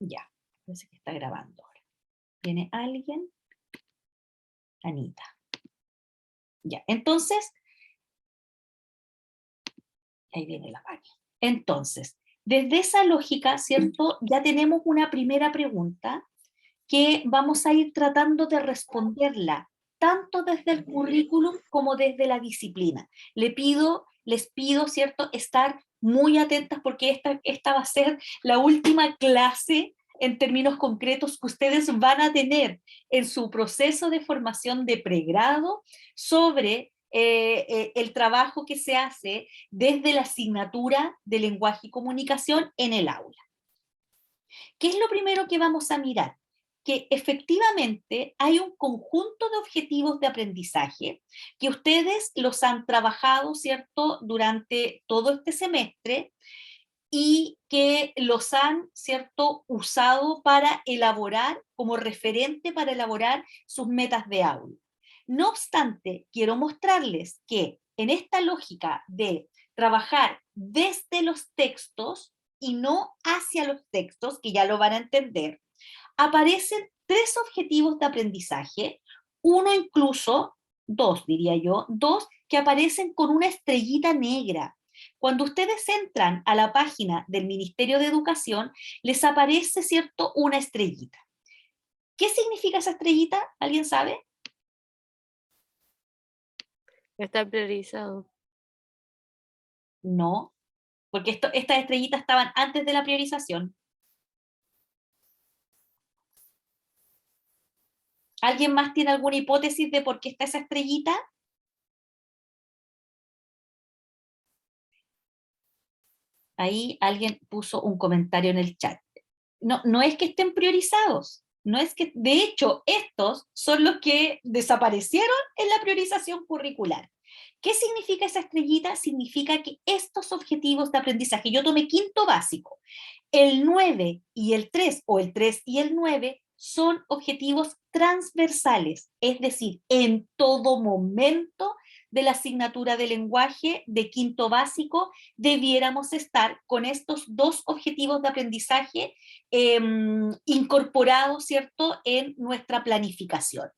Ya, parece que está grabando ahora. ¿Viene alguien? Anita. Ya, entonces, ahí viene la Pani. Entonces, desde esa lógica, ¿cierto? Ya tenemos una primera pregunta que vamos a ir tratando de responderla, tanto desde el currículum como desde la disciplina. Les pido, ¿cierto?, estar muy atentas porque esta va a ser la última clase en términos concretos que ustedes van a tener en su proceso de formación de pregrado sobre el trabajo que se hace desde la asignatura de lenguaje y comunicación en el aula. ¿Qué es lo primero que vamos a mirar? Que efectivamente hay un conjunto de objetivos de aprendizaje que ustedes los han trabajado, ¿cierto?, durante todo este semestre y que los han, ¿cierto?, usado para elaborar, como referente para elaborar sus metas de aula. No obstante, quiero mostrarles que en esta lógica de trabajar desde los textos y no hacia los textos, que ya lo van a entender, aparecen tres objetivos de aprendizaje, uno incluso, dos diría yo, dos que aparecen con una estrellita negra. Cuando ustedes entran a la página del Ministerio de Educación, les aparece, ¿cierto?, una estrellita. ¿Qué significa esa estrellita? ¿Alguien sabe? Está priorizado. No, porque estas estrellitas estaban antes de la priorización. ¿Alguien más tiene alguna hipótesis de por qué está esa estrellita? Ahí alguien puso un comentario en el chat. No, no es que estén priorizados, no es que, de hecho, estos son los que desaparecieron en la priorización curricular. ¿Qué significa esa estrellita? Significa que estos objetivos de aprendizaje, yo tomé quinto básico, el 9 y el 3 o el 3 y el 9 son objetivos transversales, es decir, en todo momento de la asignatura de lenguaje de quinto básico debiéramos estar con estos dos objetivos de aprendizaje incorporados, ¿cierto?, en nuestra planificación.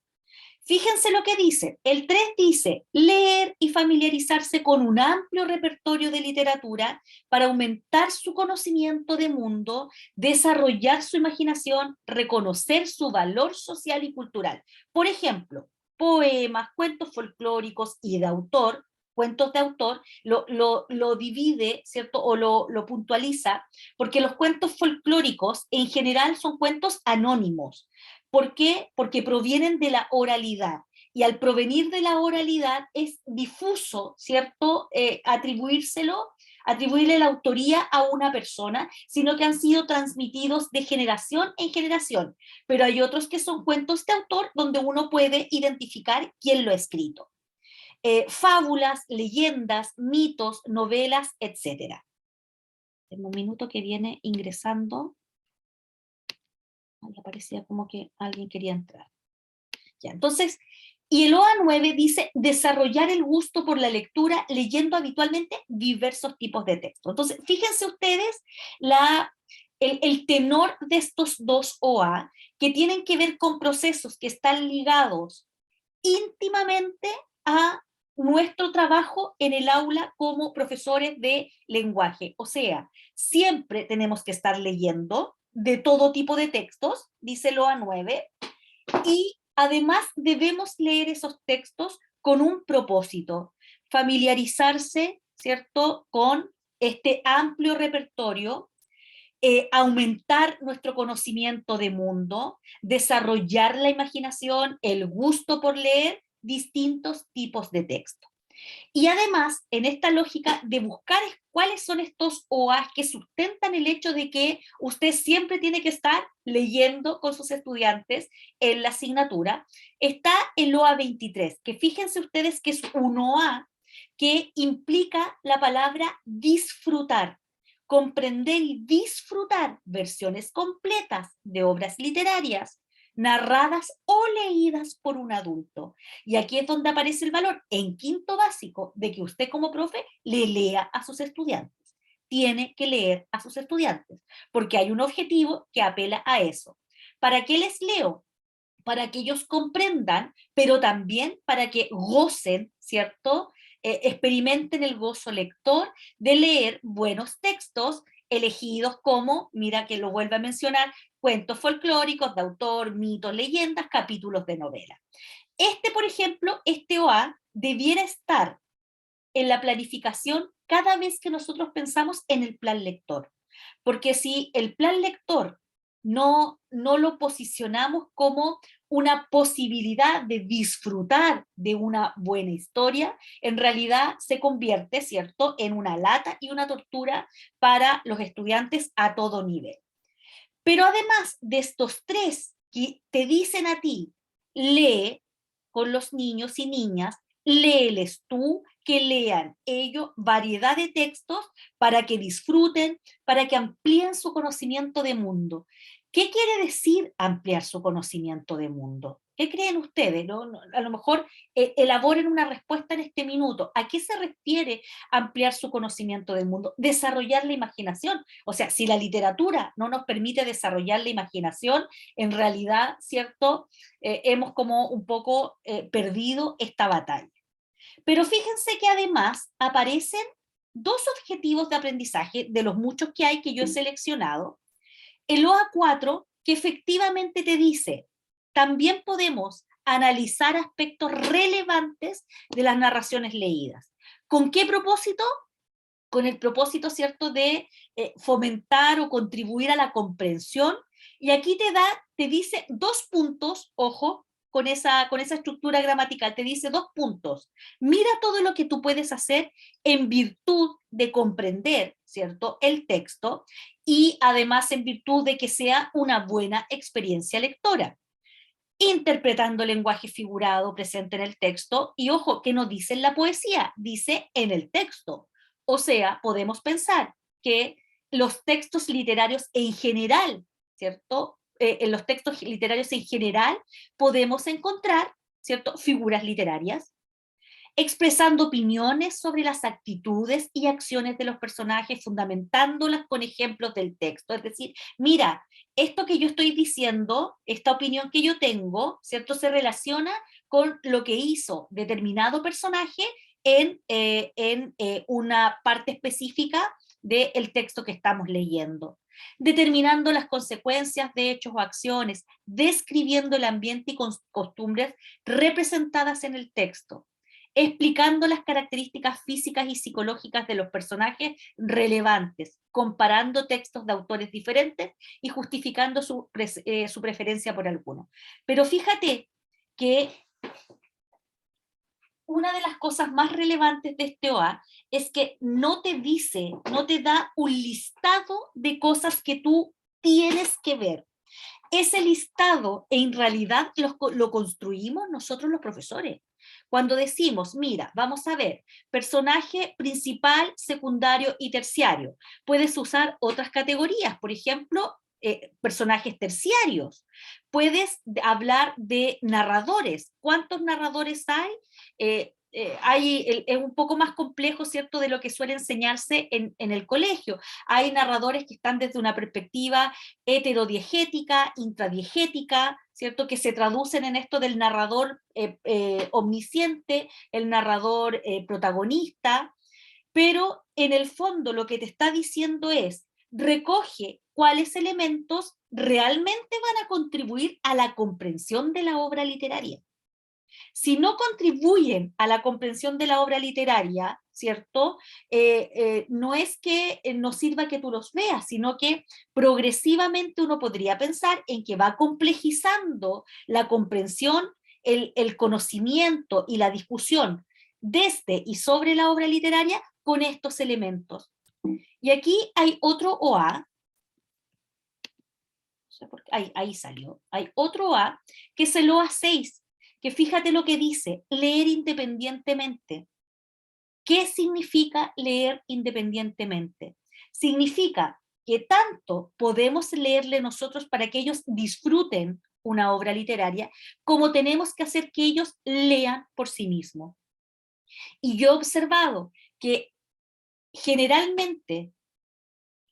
Fíjense lo que dice. El 3 dice, leer y familiarizarse con un amplio repertorio de literatura para aumentar su conocimiento de mundo, desarrollar su imaginación, reconocer su valor social y cultural. Por ejemplo, poemas, cuentos folclóricos y de autor, cuentos de autor, lo divide, ¿cierto? O lo puntualiza, porque los cuentos folclóricos en general son cuentos anónimos. ¿Por qué? Porque provienen de la oralidad. Y al provenir de la oralidad es difuso, ¿cierto? Atribuirle la autoría a una persona, sino que han sido transmitidos de generación en generación. Pero hay otros que son cuentos de autor donde uno puede identificar quién lo ha escrito. Fábulas, leyendas, mitos, novelas, etc. En un minuto que viene ingresando. Ahí parecía como que alguien quería entrar. Ya, entonces, y el OA9 dice desarrollar el gusto por la lectura leyendo habitualmente diversos tipos de texto. Entonces, fíjense ustedes el tenor de estos dos OA que tienen que ver con procesos que están ligados íntimamente a nuestro trabajo en el aula como profesores de lenguaje. O sea, siempre tenemos que estar leyendo de todo tipo de textos, dice el OA9, y además debemos leer esos textos con un propósito, familiarizarse, ¿cierto?, con este amplio repertorio, aumentar nuestro conocimiento de mundo, desarrollar la imaginación, el gusto por leer distintos tipos de texto. Y además, en esta lógica de buscar cuáles son estos OAs que sustentan el hecho de que usted siempre tiene que estar leyendo con sus estudiantes en la asignatura, está el OA 23, que fíjense ustedes que es un OA que implica la palabra disfrutar, comprender y disfrutar versiones completas de obras literarias, narradas o leídas por un adulto. Y aquí es donde aparece el valor, en quinto básico, de que usted como profe le lea a sus estudiantes. tiene que leer a sus estudiantes, porque hay un objetivo que apela a eso. ¿Para qué les leo? Para que ellos comprendan, pero también para que gocen, ¿cierto? Experimenten el gozo lector de leer buenos textos elegidos como, mira que lo vuelvo a mencionar, cuentos folclóricos de autor, mitos, leyendas, capítulos de novela. Por ejemplo, este OA debiera estar en la planificación cada vez que nosotros pensamos en el plan lector. Porque si el plan lector no lo posicionamos como una posibilidad de disfrutar de una buena historia, en realidad se convierte, ¿cierto?, en una lata y una tortura para los estudiantes a todo nivel. Pero además de estos tres que te dicen a ti, lee con los niños y niñas, léeles tú, que lean ellos variedad de textos para que disfruten, para que amplíen su conocimiento de mundo. ¿Qué quiere decir ampliar su conocimiento de mundo? ¿Qué creen ustedes? A lo mejor elaboren una respuesta en este minuto. ¿A qué se refiere ampliar su conocimiento del mundo? Desarrollar la imaginación. O sea, si la literatura no nos permite desarrollar la imaginación, en realidad, ¿cierto? Hemos como un poco perdido esta batalla. Pero fíjense que además aparecen dos objetivos de aprendizaje de los muchos que hay que yo he seleccionado. El OA4, que efectivamente te dice, también podemos analizar aspectos relevantes de las narraciones leídas. ¿Con qué propósito? Con el propósito, ¿cierto?, de fomentar o contribuir a la comprensión. Y aquí te dice dos puntos, ojo, con esa estructura gramatical, te dice dos puntos. Mira todo lo que tú puedes hacer en virtud de comprender, ¿cierto?, el texto, y además en virtud de que sea una buena experiencia lectora. Interpretando lenguaje figurado presente en el texto, y ojo, que no dice en la poesía, dice en el texto. O sea, podemos pensar que los textos literarios en general, ¿cierto? En los textos literarios en general podemos encontrar, ¿cierto?, figuras literarias, expresando opiniones sobre las actitudes y acciones de los personajes, fundamentándolas con ejemplos del texto. Es decir, mira, esto que yo estoy diciendo, esta opinión que yo tengo, ¿cierto?, se relaciona con lo que hizo determinado personaje en una parte específica del texto que estamos leyendo, determinando las consecuencias de hechos o acciones, describiendo el ambiente y costumbres representadas en el texto, explicando las características físicas y psicológicas de los personajes relevantes, comparando textos de autores diferentes y justificando su preferencia por alguno. Pero fíjate que una de las cosas más relevantes de este OA es que no te dice, no te da un listado de cosas que tú tienes que ver. Ese listado en realidad lo construimos nosotros los profesores. Cuando decimos, mira, vamos a ver, personaje principal, secundario y terciario. Puedes usar otras categorías, por ejemplo, personajes terciarios. Puedes hablar de narradores. ¿Cuántos narradores hay? Es un poco más complejo, ¿cierto?, de lo que suele enseñarse en el colegio. Hay narradores que están desde una perspectiva heterodiegética, intradiegética, ¿cierto?, que se traducen en esto del narrador omnisciente, el narrador protagonista, pero en el fondo lo que te está diciendo es, recoge cuáles elementos realmente van a contribuir a la comprensión de la obra literaria. Si no contribuyen a la comprensión de la obra literaria, ¿cierto? No es que no sirva que tú los veas, sino que progresivamente uno podría pensar en que va complejizando la comprensión, el conocimiento y la discusión desde y sobre la obra literaria con estos elementos. Y aquí hay otro OA, ahí salió, hay otro OA, que es el OA 6, que fíjate lo que dice, leer independientemente. ¿Qué significa leer independientemente? Significa que tanto podemos leerle nosotros para que ellos disfruten una obra literaria, como tenemos que hacer que ellos lean por sí mismos. Y yo he observado que generalmente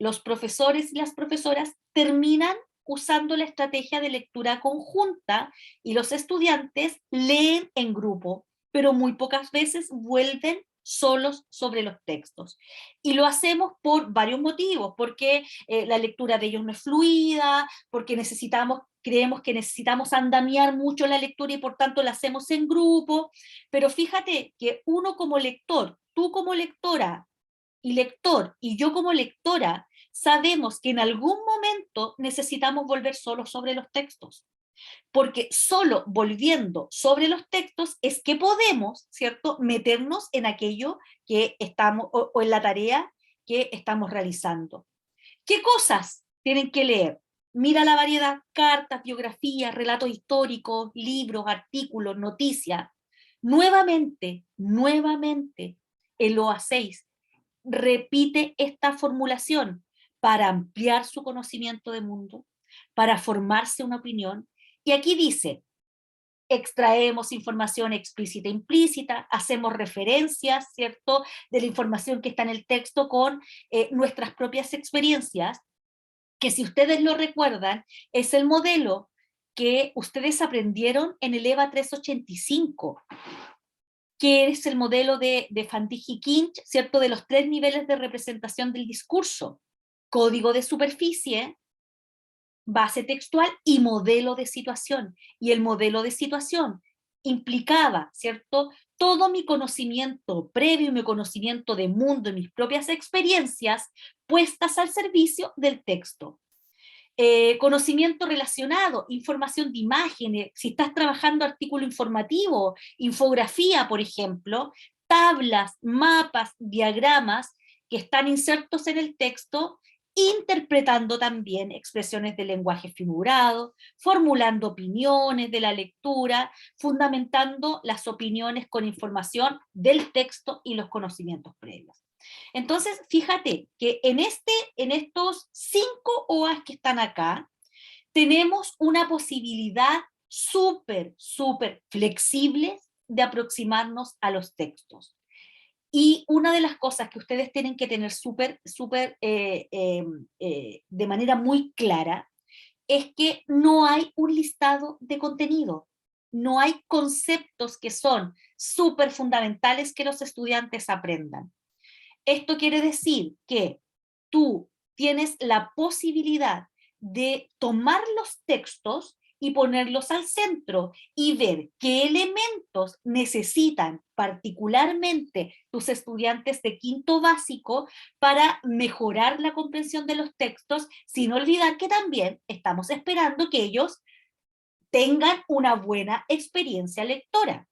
los profesores y las profesoras terminan usando la estrategia de lectura conjunta y los estudiantes leen en grupo, pero muy pocas veces vuelven solos sobre los textos. Y lo hacemos por varios motivos, porque la lectura de ellos no es fluida, porque creemos que necesitamos andamiar mucho la lectura y por tanto la hacemos en grupo, pero fíjate que uno como lector, tú como lectora y lector y yo como lectora, sabemos que en algún momento necesitamos volver solo sobre los textos, porque solo volviendo sobre los textos es que podemos, ¿cierto?, meternos en aquello que estamos, o en la tarea que estamos realizando. ¿Qué cosas tienen que leer? Mira la variedad: cartas, biografías, relatos históricos, libros, artículos, noticias. Nuevamente, el OA6 repite esta formulación para ampliar su conocimiento de mundo, para formarse una opinión. Y aquí dice: extraemos información explícita e implícita, hacemos referencias, ¿cierto?, de la información que está en el texto con nuestras propias experiencias, que si ustedes lo recuerdan, es el modelo que ustedes aprendieron en el EVA 385, que es el modelo de Fandigi y Kinch, ¿cierto?, de los 3 niveles de representación del discurso: código de superficie, base textual y modelo de situación. Y el modelo de situación implicaba, ¿cierto?, todo mi conocimiento previo, mi conocimiento de mundo y mis propias experiencias puestas al servicio del texto. Conocimiento relacionado, información de imágenes, si estás trabajando artículo informativo, infografía, por ejemplo, tablas, mapas, diagramas que están insertos en el texto, interpretando también expresiones de lenguaje figurado, formulando opiniones de la lectura, fundamentando las opiniones con información del texto y los conocimientos previos. Entonces, fíjate que en estos 5 OAS que están acá, tenemos una posibilidad súper flexible de aproximarnos a los textos. Y una de las cosas que ustedes tienen que tener de manera muy clara es que no hay un listado de contenido, no hay conceptos que son súper fundamentales que los estudiantes aprendan. Esto quiere decir que tú tienes la posibilidad de tomar los textos y ponerlos al centro y ver qué elementos necesitan particularmente tus estudiantes de quinto básico para mejorar la comprensión de los textos, sin olvidar que también estamos esperando que ellos tengan una buena experiencia lectora.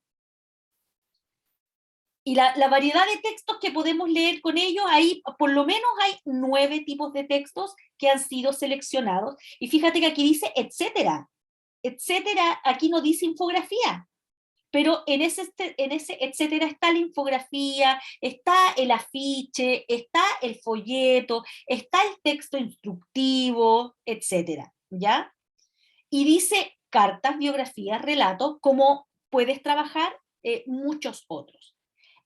Y la variedad de textos que podemos leer con ellos, ahí por lo menos hay 9 tipos de textos que han sido seleccionados. Y fíjate que aquí dice etcétera. Etcétera, aquí no dice infografía. Pero en ese etcétera está la infografía, está el afiche, está el folleto, está el texto instructivo, etcétera, ¿ya? Y dice cartas, biografías, relatos, como puedes trabajar muchos otros.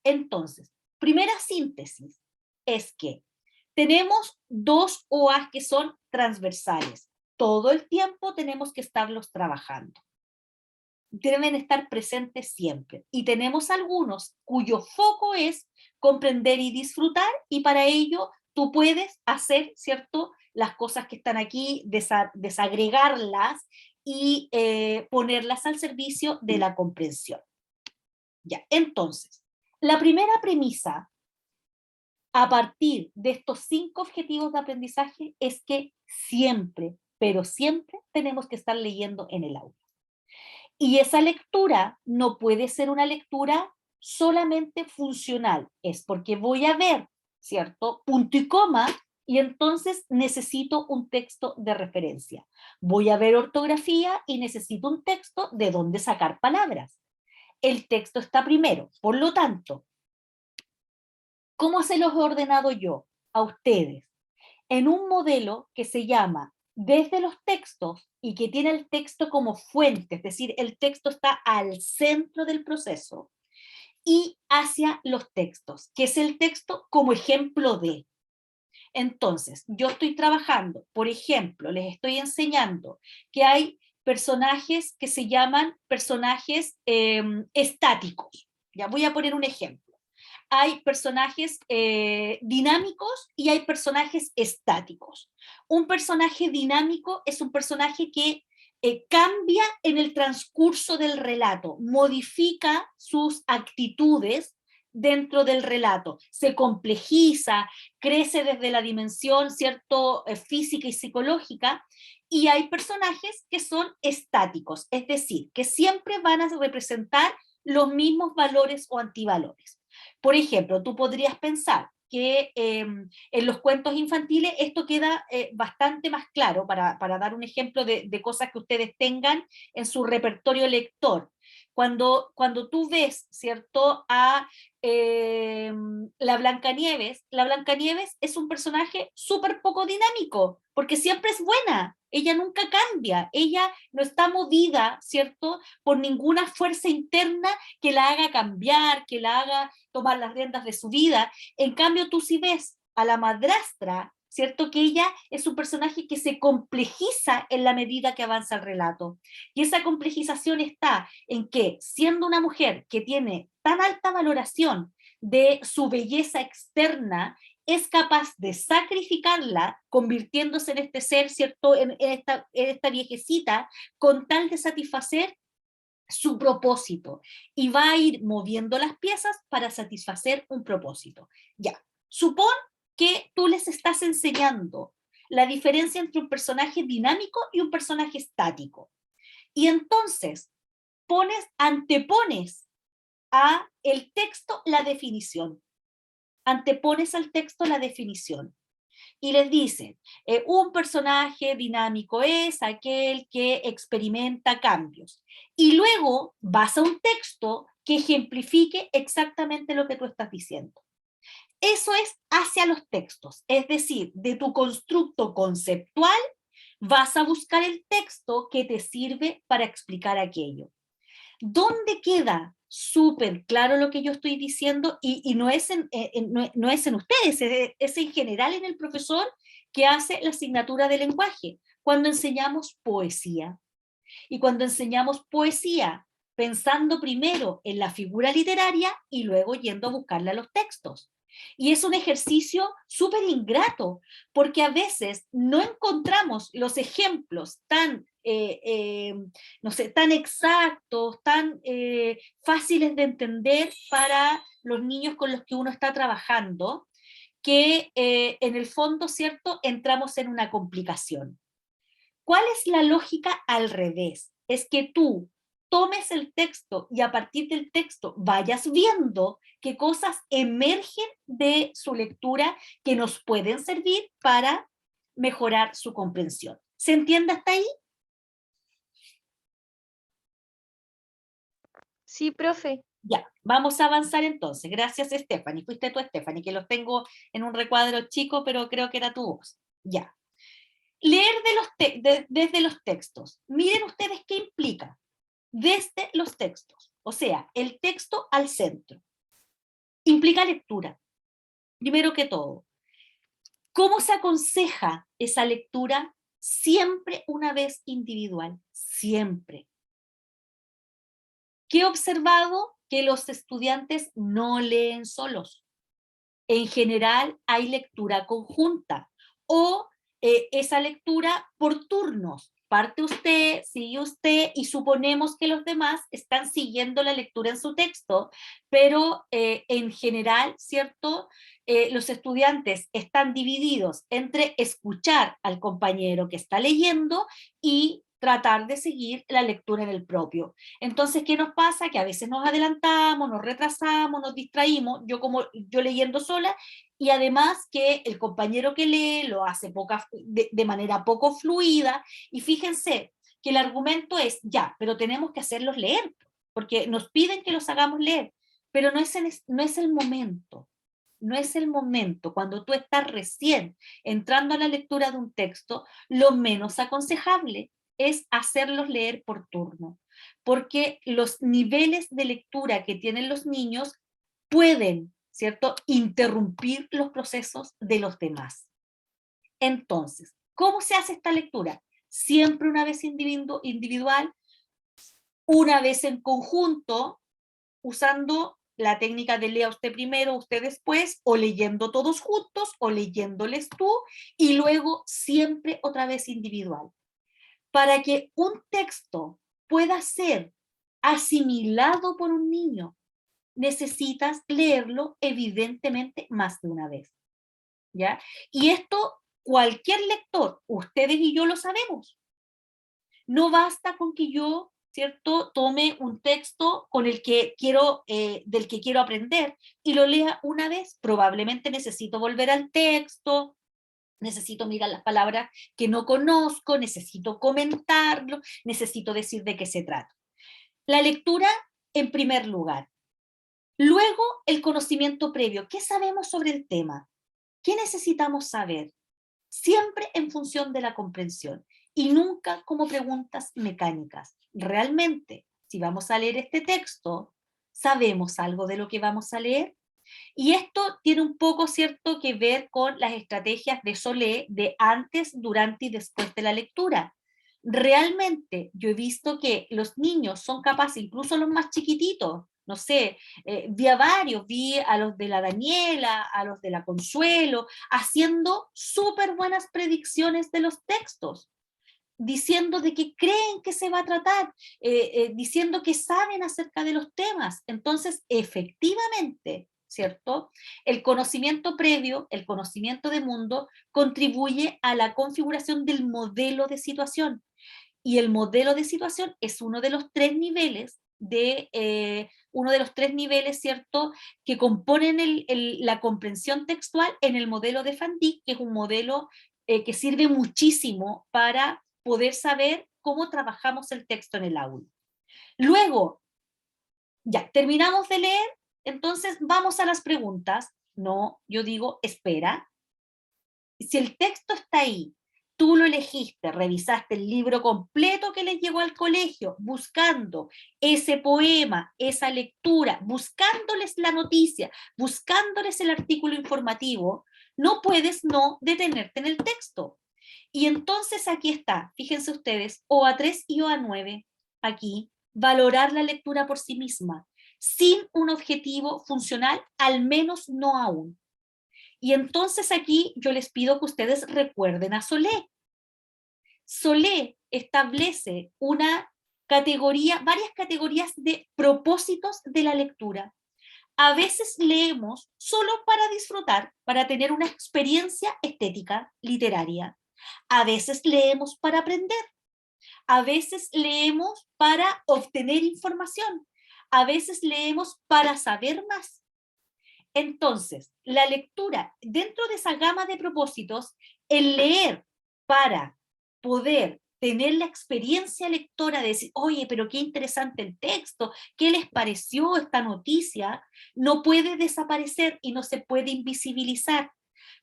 Entonces, primera síntesis es que tenemos 2 OAs que son transversales. Todo el tiempo tenemos que estarlos trabajando. Deben estar presentes siempre. Y tenemos algunos cuyo foco es comprender y disfrutar, y para ello tú puedes hacer, ¿cierto?, las cosas que están aquí, desagregarlas y ponerlas al servicio de la comprensión. Ya, entonces, la primera premisa a partir de estos 5 objetivos de aprendizaje es que siempre, pero siempre tenemos que estar leyendo en el aula. Y esa lectura no puede ser una lectura solamente funcional, es porque voy a ver, ¿cierto?, punto y coma, y entonces necesito un texto de referencia. Voy a ver ortografía y necesito un texto de dónde sacar palabras. El texto está primero, por lo tanto, ¿cómo se los he ordenado yo a ustedes? En un modelo que se llama desde los textos y que tiene el texto como fuente, es decir, el texto está al centro del proceso, y hacia los textos, que es el texto como ejemplo de. Entonces, yo estoy trabajando, por ejemplo, les estoy enseñando que hay personajes que se llaman personajes estáticos. Ya voy a poner un ejemplo. Hay personajes dinámicos y hay personajes estáticos. Un personaje dinámico es un personaje que cambia en el transcurso del relato, modifica sus actitudes dentro del relato, se complejiza, crece desde la dimensión, ¿cierto?, física y psicológica, y hay personajes que son estáticos, es decir, que siempre van a representar los mismos valores o antivalores. Por ejemplo, tú podrías pensar que en los cuentos infantiles esto queda bastante más claro para dar un ejemplo de cosas que ustedes tengan en su repertorio lector. Cuando tú ves, ¿cierto?, a la Blancanieves es un personaje súper poco dinámico, porque siempre es buena, ella nunca cambia, ella no está movida, ¿cierto?, por ninguna fuerza interna que la haga cambiar, que la haga tomar las riendas de su vida. En cambio, tú sí ves a la madrastra, ¿cierto?, que ella es un personaje que se complejiza en la medida que avanza el relato. Y esa complejización está en que, siendo una mujer que tiene tan alta valoración de su belleza externa, es capaz de sacrificarla, convirtiéndose en este ser, ¿cierto?, en esta viejecita, con tal de satisfacer su propósito, y va a ir moviendo las piezas para satisfacer un propósito. Ya, supón que tú les estás enseñando la diferencia entre un personaje dinámico y un personaje estático. Y entonces antepones a el texto la definición. Antepones al texto la definición. Y les dicen, un personaje dinámico es aquel que experimenta cambios. Y luego vas a un texto que ejemplifique exactamente lo que tú estás diciendo. Eso es hacia los textos, es decir, de tu constructo conceptual vas a buscar el texto que te sirve para explicar aquello. ¿Dónde queda súper claro lo que yo estoy diciendo? Y no, es no es en ustedes, es en general en el profesor que hace la asignatura de lenguaje, cuando enseñamos poesía. Y cuando enseñamos poesía, pensando primero en la figura literaria y luego yendo a buscarla a los textos. Y es un ejercicio súper ingrato, porque a veces no encontramos los ejemplos tan, no sé, tan exactos, tan fáciles de entender para los niños con los que uno está trabajando, que en el fondo, ¿cierto?, entramos en una complicación. ¿Cuál es la lógica al revés? Es que tú tomes el texto y a partir del texto vayas viendo qué cosas emergen de su lectura que nos pueden servir para mejorar su comprensión. ¿Se entiende hasta ahí? Sí, profe. Ya, vamos a avanzar entonces. Gracias, Stephanie. Fuiste tú, Stephanie, que los tengo en un recuadro chico, pero creo que era tu voz. Ya. Leer desde los textos. Miren ustedes qué implica. Desde los textos. O sea, el texto al centro. Implica lectura. Primero que todo. ¿Cómo se aconseja esa lectura? Siempre una vez individual. Siempre. ¿Qué he observado? Que los estudiantes no leen solos. En general hay lectura conjunta o esa lectura por turnos. Parte usted, sigue usted y suponemos que los demás están siguiendo la lectura en su texto, pero en general, ¿cierto? Los estudiantes están divididos entre escuchar al compañero que está leyendo y tratar de seguir la lectura en el propio. Entonces, ¿qué nos pasa? Que a veces nos adelantamos, nos retrasamos, nos distraímos, yo leyendo sola, y además que el compañero que lee lo hace de manera poco fluida, y fíjense que el argumento es, ya, pero tenemos que hacerlos leer, porque nos piden que los hagamos leer, pero no es el momento. No es el momento. Cuando tú estás recién entrando a la lectura de un texto, lo menos aconsejable es hacerlos leer por turno, porque los niveles de lectura que tienen los niños pueden, ¿cierto?, interrumpir los procesos de los demás. Entonces, ¿cómo se hace esta lectura? Siempre una vez individual, una vez en conjunto, usando la técnica de lea usted primero, usted después, o leyendo todos juntos, o leyéndoles tú, y luego siempre otra vez individual. Para que un texto pueda ser asimilado por un niño, necesitas leerlo evidentemente más de una vez, ¿ya? Y esto cualquier lector, ustedes y yo lo sabemos. No basta con que yo, ¿cierto?, tome un texto con el que quiero, del que quiero aprender y lo lea una vez. Probablemente necesito volver al texto, necesito mirar las palabras que no conozco, necesito comentarlo, necesito decir de qué se trata. La lectura en primer lugar. Luego, el conocimiento previo. ¿Qué sabemos sobre el tema? ¿Qué necesitamos saber? Siempre en función de la comprensión y nunca como preguntas mecánicas. Realmente, si vamos a leer este texto, ¿sabemos algo de lo que vamos a leer? Y esto tiene un poco, ¿cierto?, que ver con las estrategias de Solé de antes, durante y después de la lectura. Realmente yo he visto que los niños son capaces, incluso los más chiquititos, no sé, vi a varios, vi a los de la Daniela, a los de la Consuelo, haciendo súper buenas predicciones de los textos, diciendo de qué creen que se va a tratar, diciendo que saben acerca de los temas. Entonces, efectivamente, ¿cierto? El conocimiento previo, el conocimiento de mundo, contribuye a la configuración del modelo de situación. Y el modelo de situación es uno de los tres niveles ¿cierto?, que componen la comprensión textual en el modelo de Van Dijk, que es un modelo que sirve muchísimo para poder saber cómo trabajamos el texto en el aula. Luego, ya, terminamos de leer, entonces vamos a las preguntas. No, yo digo, espera. Si el texto está ahí, tú lo elegiste, revisaste el libro completo que les llegó al colegio, buscando ese poema, esa lectura, buscándoles la noticia, buscándoles el artículo informativo, no puedes no detenerte en el texto. Y entonces aquí está, fíjense ustedes, OA3 y OA9, aquí, valorar la lectura por sí misma, sin un objetivo funcional, al menos no aún. Y entonces aquí yo les pido que ustedes recuerden a Solé. Solé establece una categoría, varias categorías de propósitos de la lectura. A veces leemos solo para disfrutar, para tener una experiencia estética, literaria. A veces leemos para aprender. A veces leemos para obtener información. A veces leemos para saber más. Entonces, la lectura, dentro de esa gama de propósitos, el leer para poder tener la experiencia lectora de decir, oye, pero qué interesante el texto, ¿qué les pareció esta noticia? No puede desaparecer y no se puede invisibilizar,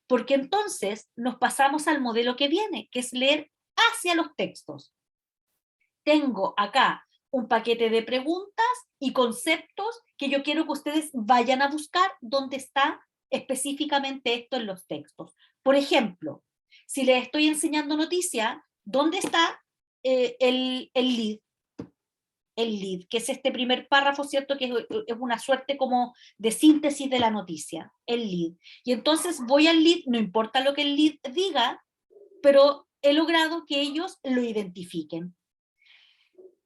porque entonces nos pasamos al modelo que viene, que es leer hacia los textos. Tengo acá un paquete de preguntas y conceptos que yo quiero que ustedes vayan a buscar dónde está específicamente esto en los textos. Por ejemplo, si les estoy enseñando noticia, ¿dónde está el lead? El lead, que es este primer párrafo, ¿cierto? Que es una suerte como de síntesis de la noticia, el lead. Y entonces voy al lead, no importa lo que el lead diga, pero he logrado que ellos lo identifiquen.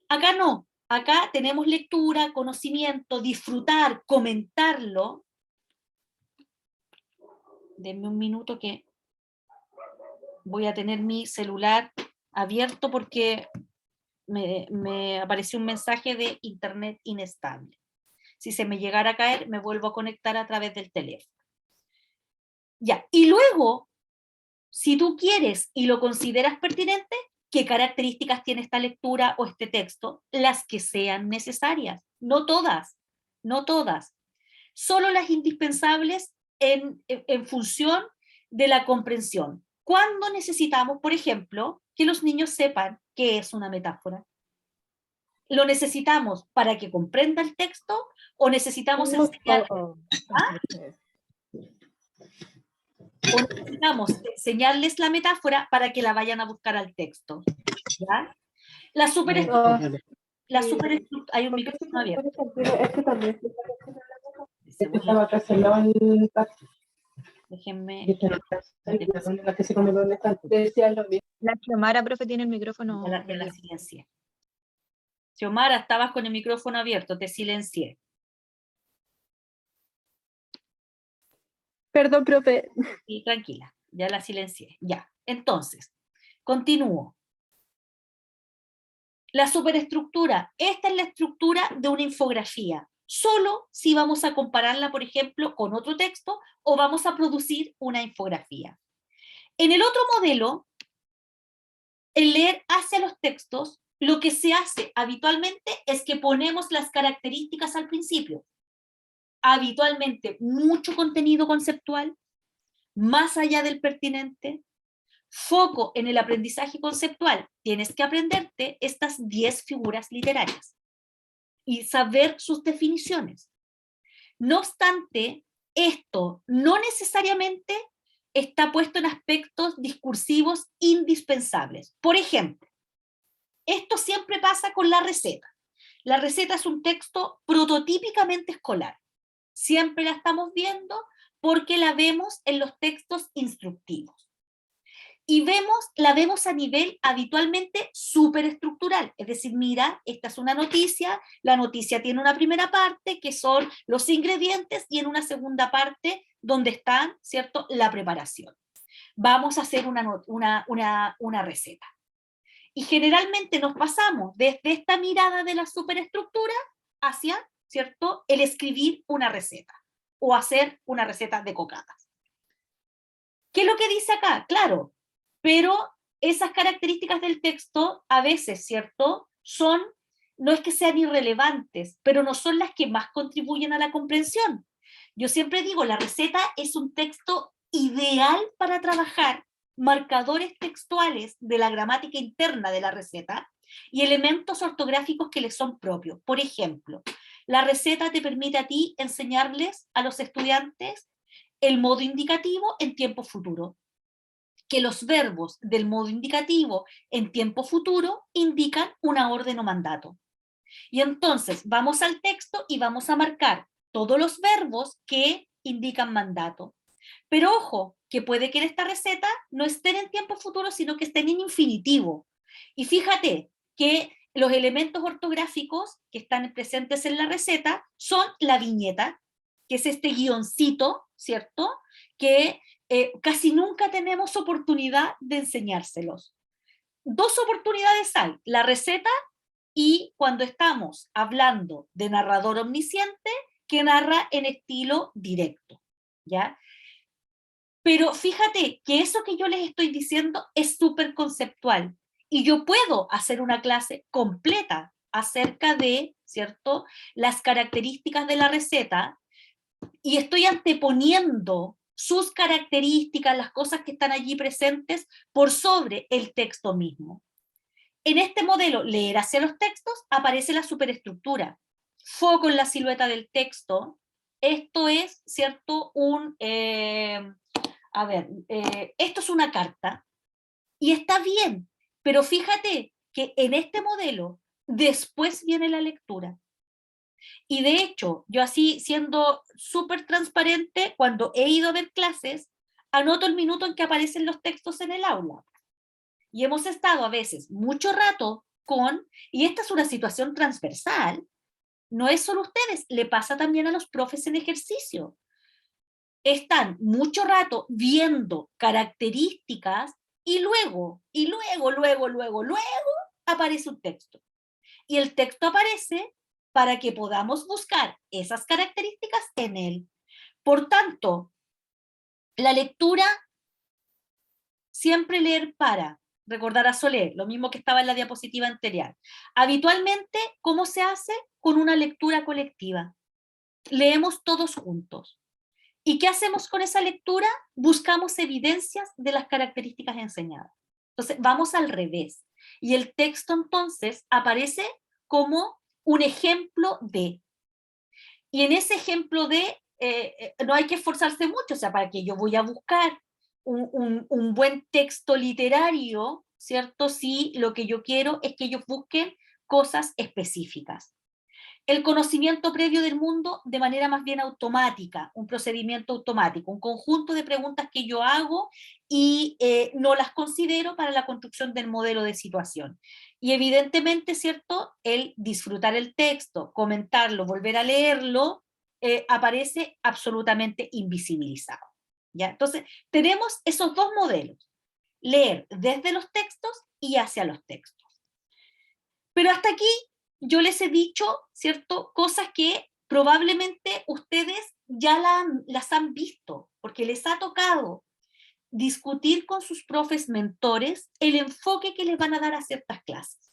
Acá no, acá tenemos lectura, conocimiento, disfrutar, comentarlo. Denme un minuto que voy a tener mi celular abierto porque me apareció un mensaje de internet inestable. Si se me llegara a caer, me vuelvo a conectar a través del teléfono. Ya, y luego, si tú quieres y lo consideras pertinente, ¿qué características tiene esta lectura o este texto? Las que sean necesarias, no todas, no todas. Solo las indispensables en función de la comprensión. ¿Cuándo necesitamos, por ejemplo, que los niños sepan qué es una metáfora? ¿Lo necesitamos para que comprenda el texto o necesitamos enseñar? ¿Ah? o necesitamos enseñarles la metáfora para que la vayan a buscar al texto. ¿Ya? La superestructura. Hay un micrófono abierto. Estaba cancelado el taxi. Déjenme. La que se come los elefantes. Decía lo mismo. La Xiomara, profe, tiene el micrófono. Ya la silencié. Xiomara, estabas con el micrófono abierto, te silencié. Perdón, profe. Y tranquila, ya la silencié. Ya, entonces, continúo. La superestructura. Esta es la estructura de una infografía. Solo si vamos a compararla, por ejemplo, con otro texto o vamos a producir una infografía. En el otro modelo, el leer hacia los textos, lo que se hace habitualmente es que ponemos las características al principio. Habitualmente mucho contenido conceptual, más allá del pertinente, foco en el aprendizaje conceptual. Tienes que aprenderte estas 10 figuras literarias y saber sus definiciones. No obstante, esto no necesariamente está puesto en aspectos discursivos indispensables. Por ejemplo, esto siempre pasa con la receta. La receta es un texto prototípicamente escolar. Siempre la estamos viendo porque la vemos en los textos instructivos. Y la vemos a nivel habitualmente superestructural. Es decir, mira, esta es una noticia, la noticia tiene una primera parte que son los ingredientes y en una segunda parte donde está, ¿cierto?, la preparación. Vamos a hacer una receta. Y generalmente nos pasamos desde esta mirada de la superestructura hacia, ¿cierto?, el escribir una receta o hacer una receta de cocadas. ¿Qué es lo que dice acá? Claro, pero esas características del texto a veces, ¿cierto?, no es que sean irrelevantes, pero no son las que más contribuyen a la comprensión. Yo siempre digo, la receta es un texto ideal para trabajar marcadores textuales de la gramática interna de la receta y elementos ortográficos que les son propios. Por ejemplo, la receta te permite a ti enseñarles a los estudiantes el modo indicativo en tiempo futuro, que los verbos del modo indicativo en tiempo futuro indican una orden o mandato. Y entonces vamos al texto y vamos a marcar todos los verbos que indican mandato. Pero ojo, que puede que en esta receta no estén en tiempo futuro, sino que estén en infinitivo. Y fíjate que los elementos ortográficos que están presentes en la receta son la viñeta, que es este guioncito, ¿cierto?, que casi nunca tenemos oportunidad de enseñárselos. Dos oportunidades hay, la receta y cuando estamos hablando de narrador omnisciente que narra en estilo directo, ¿ya? Pero fíjate que eso que yo les estoy diciendo es súper conceptual y yo puedo hacer una clase completa acerca de, ¿cierto?, las características de la receta y estoy anteponiendo sus características, las cosas que están allí presentes, por sobre el texto mismo. En este modelo, leer hacia los textos, aparece la superestructura. Foco en la silueta del texto. Esto es, ¿cierto?, esto es una carta y está bien, pero fíjate que en este modelo después viene la lectura. Y de hecho, yo así siendo súper transparente, cuando he ido a ver clases, anoto el minuto en que aparecen los textos en el aula. Y hemos estado a veces mucho rato y esta es una situación transversal, no es solo ustedes, le pasa también a los profes en ejercicio. Están mucho rato viendo características y luego aparece un texto. Y el texto aparece para que podamos buscar esas características en él. Por tanto, la lectura, siempre leer para, recordar a Soler, lo mismo que estaba en la diapositiva anterior. Habitualmente, ¿cómo se hace? Con una lectura colectiva. Leemos todos juntos. ¿Y qué hacemos con esa lectura? Buscamos evidencias de las características enseñadas. Entonces, vamos al revés. Y el texto entonces aparece como un ejemplo de. Y en ese ejemplo de, no hay que esforzarse mucho, o sea, para que yo voy a buscar un buen texto literario, ¿cierto? Si lo que yo quiero es que ellos busquen cosas específicas. El conocimiento previo del mundo de manera más bien automática, un procedimiento automático, un conjunto de preguntas que yo hago y no las considero para la construcción del modelo de situación. Y evidentemente, ¿cierto? El disfrutar el texto, comentarlo, volver a leerlo, aparece absolutamente invisibilizado. ¿Ya? Entonces, tenemos esos dos modelos, leer desde los textos y hacia los textos. Pero hasta aquí yo les he dicho, ¿cierto? Cosas que probablemente ustedes ya las han visto, porque les ha tocado discutir con sus profes mentores el enfoque que les van a dar a ciertas clases.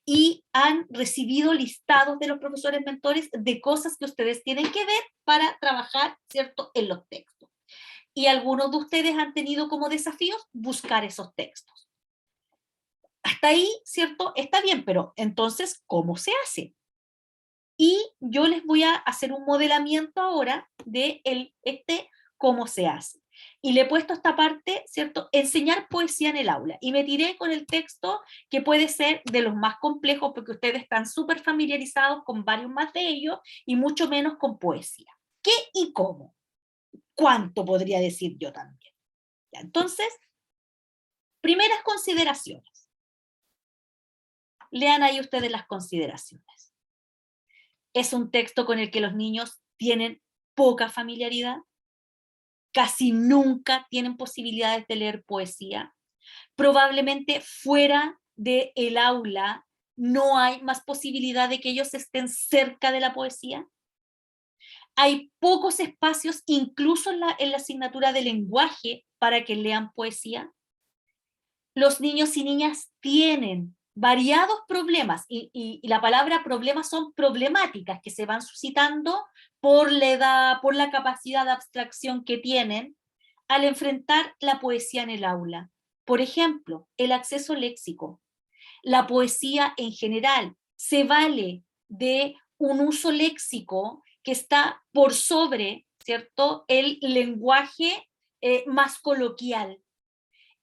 Y han recibido listados de los profesores mentores de cosas que ustedes tienen que ver para trabajar, ¿cierto?, en los textos. Y algunos de ustedes han tenido como desafíos buscar esos textos. Hasta ahí, ¿cierto? Está bien, pero entonces, ¿cómo se hace? Y yo les voy a hacer un modelamiento ahora de cómo se hace. Y le he puesto esta parte, ¿cierto? Enseñar poesía en el aula. Y me tiré con el texto que puede ser de los más complejos porque ustedes están súper familiarizados con varios más de ellos y mucho menos con poesía. ¿Qué y cómo? ¿Cuánto podría decir yo también? ¿Ya? Entonces, primeras consideraciones. Lean ahí ustedes las consideraciones. Es un texto con el que los niños tienen poca familiaridad, casi nunca tienen posibilidades de leer poesía. Probablemente fuera del aula no hay más posibilidad de que ellos estén cerca de la poesía. Hay pocos espacios, incluso en la asignatura de lenguaje, para que lean poesía. Los niños y niñas tienen variados problemas, y la palabra problemas son problemáticas que se van suscitando por la edad, por la capacidad de abstracción que tienen al enfrentar la poesía en el aula. Por ejemplo, el acceso léxico. La poesía en general se vale de un uso léxico que está por sobre, ¿cierto?, el lenguaje más coloquial.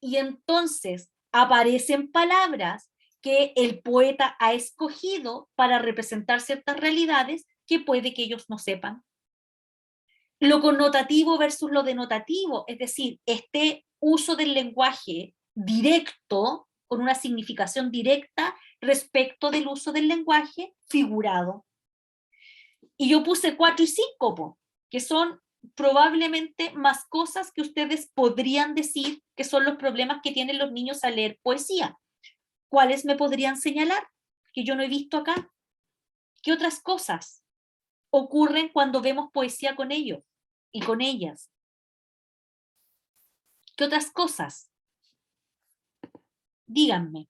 Y entonces aparecen palabras que el poeta ha escogido para representar ciertas realidades que puede que ellos no sepan. Lo connotativo versus lo denotativo, es decir, este uso del lenguaje directo, con una significación directa respecto del uso del lenguaje figurado. Y yo puse 4 y 5, que son probablemente más cosas que ustedes podrían decir que son los problemas que tienen los niños al leer poesía. ¿Cuáles me podrían señalar? Que yo no he visto acá. ¿Qué otras cosas ocurren cuando vemos poesía con ellos y con ellas? ¿Qué otras cosas? Díganme.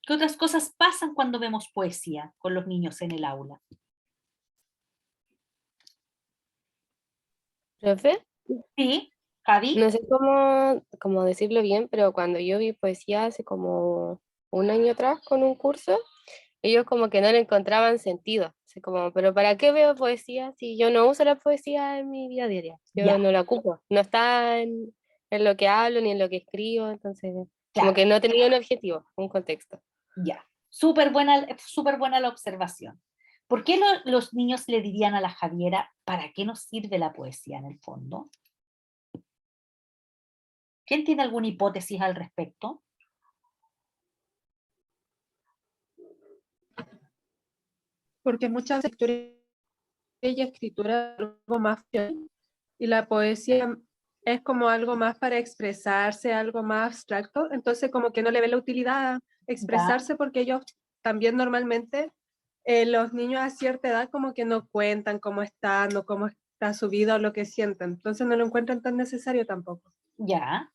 ¿Qué otras cosas pasan cuando vemos poesía con los niños en el aula? ¿Profe? ¿Sí, Javi? No sé cómo decirlo bien, pero cuando yo vi poesía hace como un año atrás con un curso, ellos como que no le encontraban sentido. Así como, pero ¿para qué veo poesía si yo no uso la poesía en mi vida diaria? Yo Ya, no la ocupo. No está en lo que hablo ni en lo que escribo, entonces como claro, que no tenía un objetivo, un contexto. ya. Súper buena la observación. ¿Por qué los niños le dirían a la Javiera, ¿para qué nos sirve la poesía en el fondo? ¿Quién tiene alguna hipótesis al respecto? Porque muchas veces y escritura es algo más y la poesía es como algo más para expresarse, algo más abstracto, entonces como que no le ve la utilidad a expresarse porque ellos también normalmente, los niños a cierta edad como que no cuentan cómo están o cómo está su vida o lo que sienten, entonces no lo encuentran tan necesario tampoco. Ya.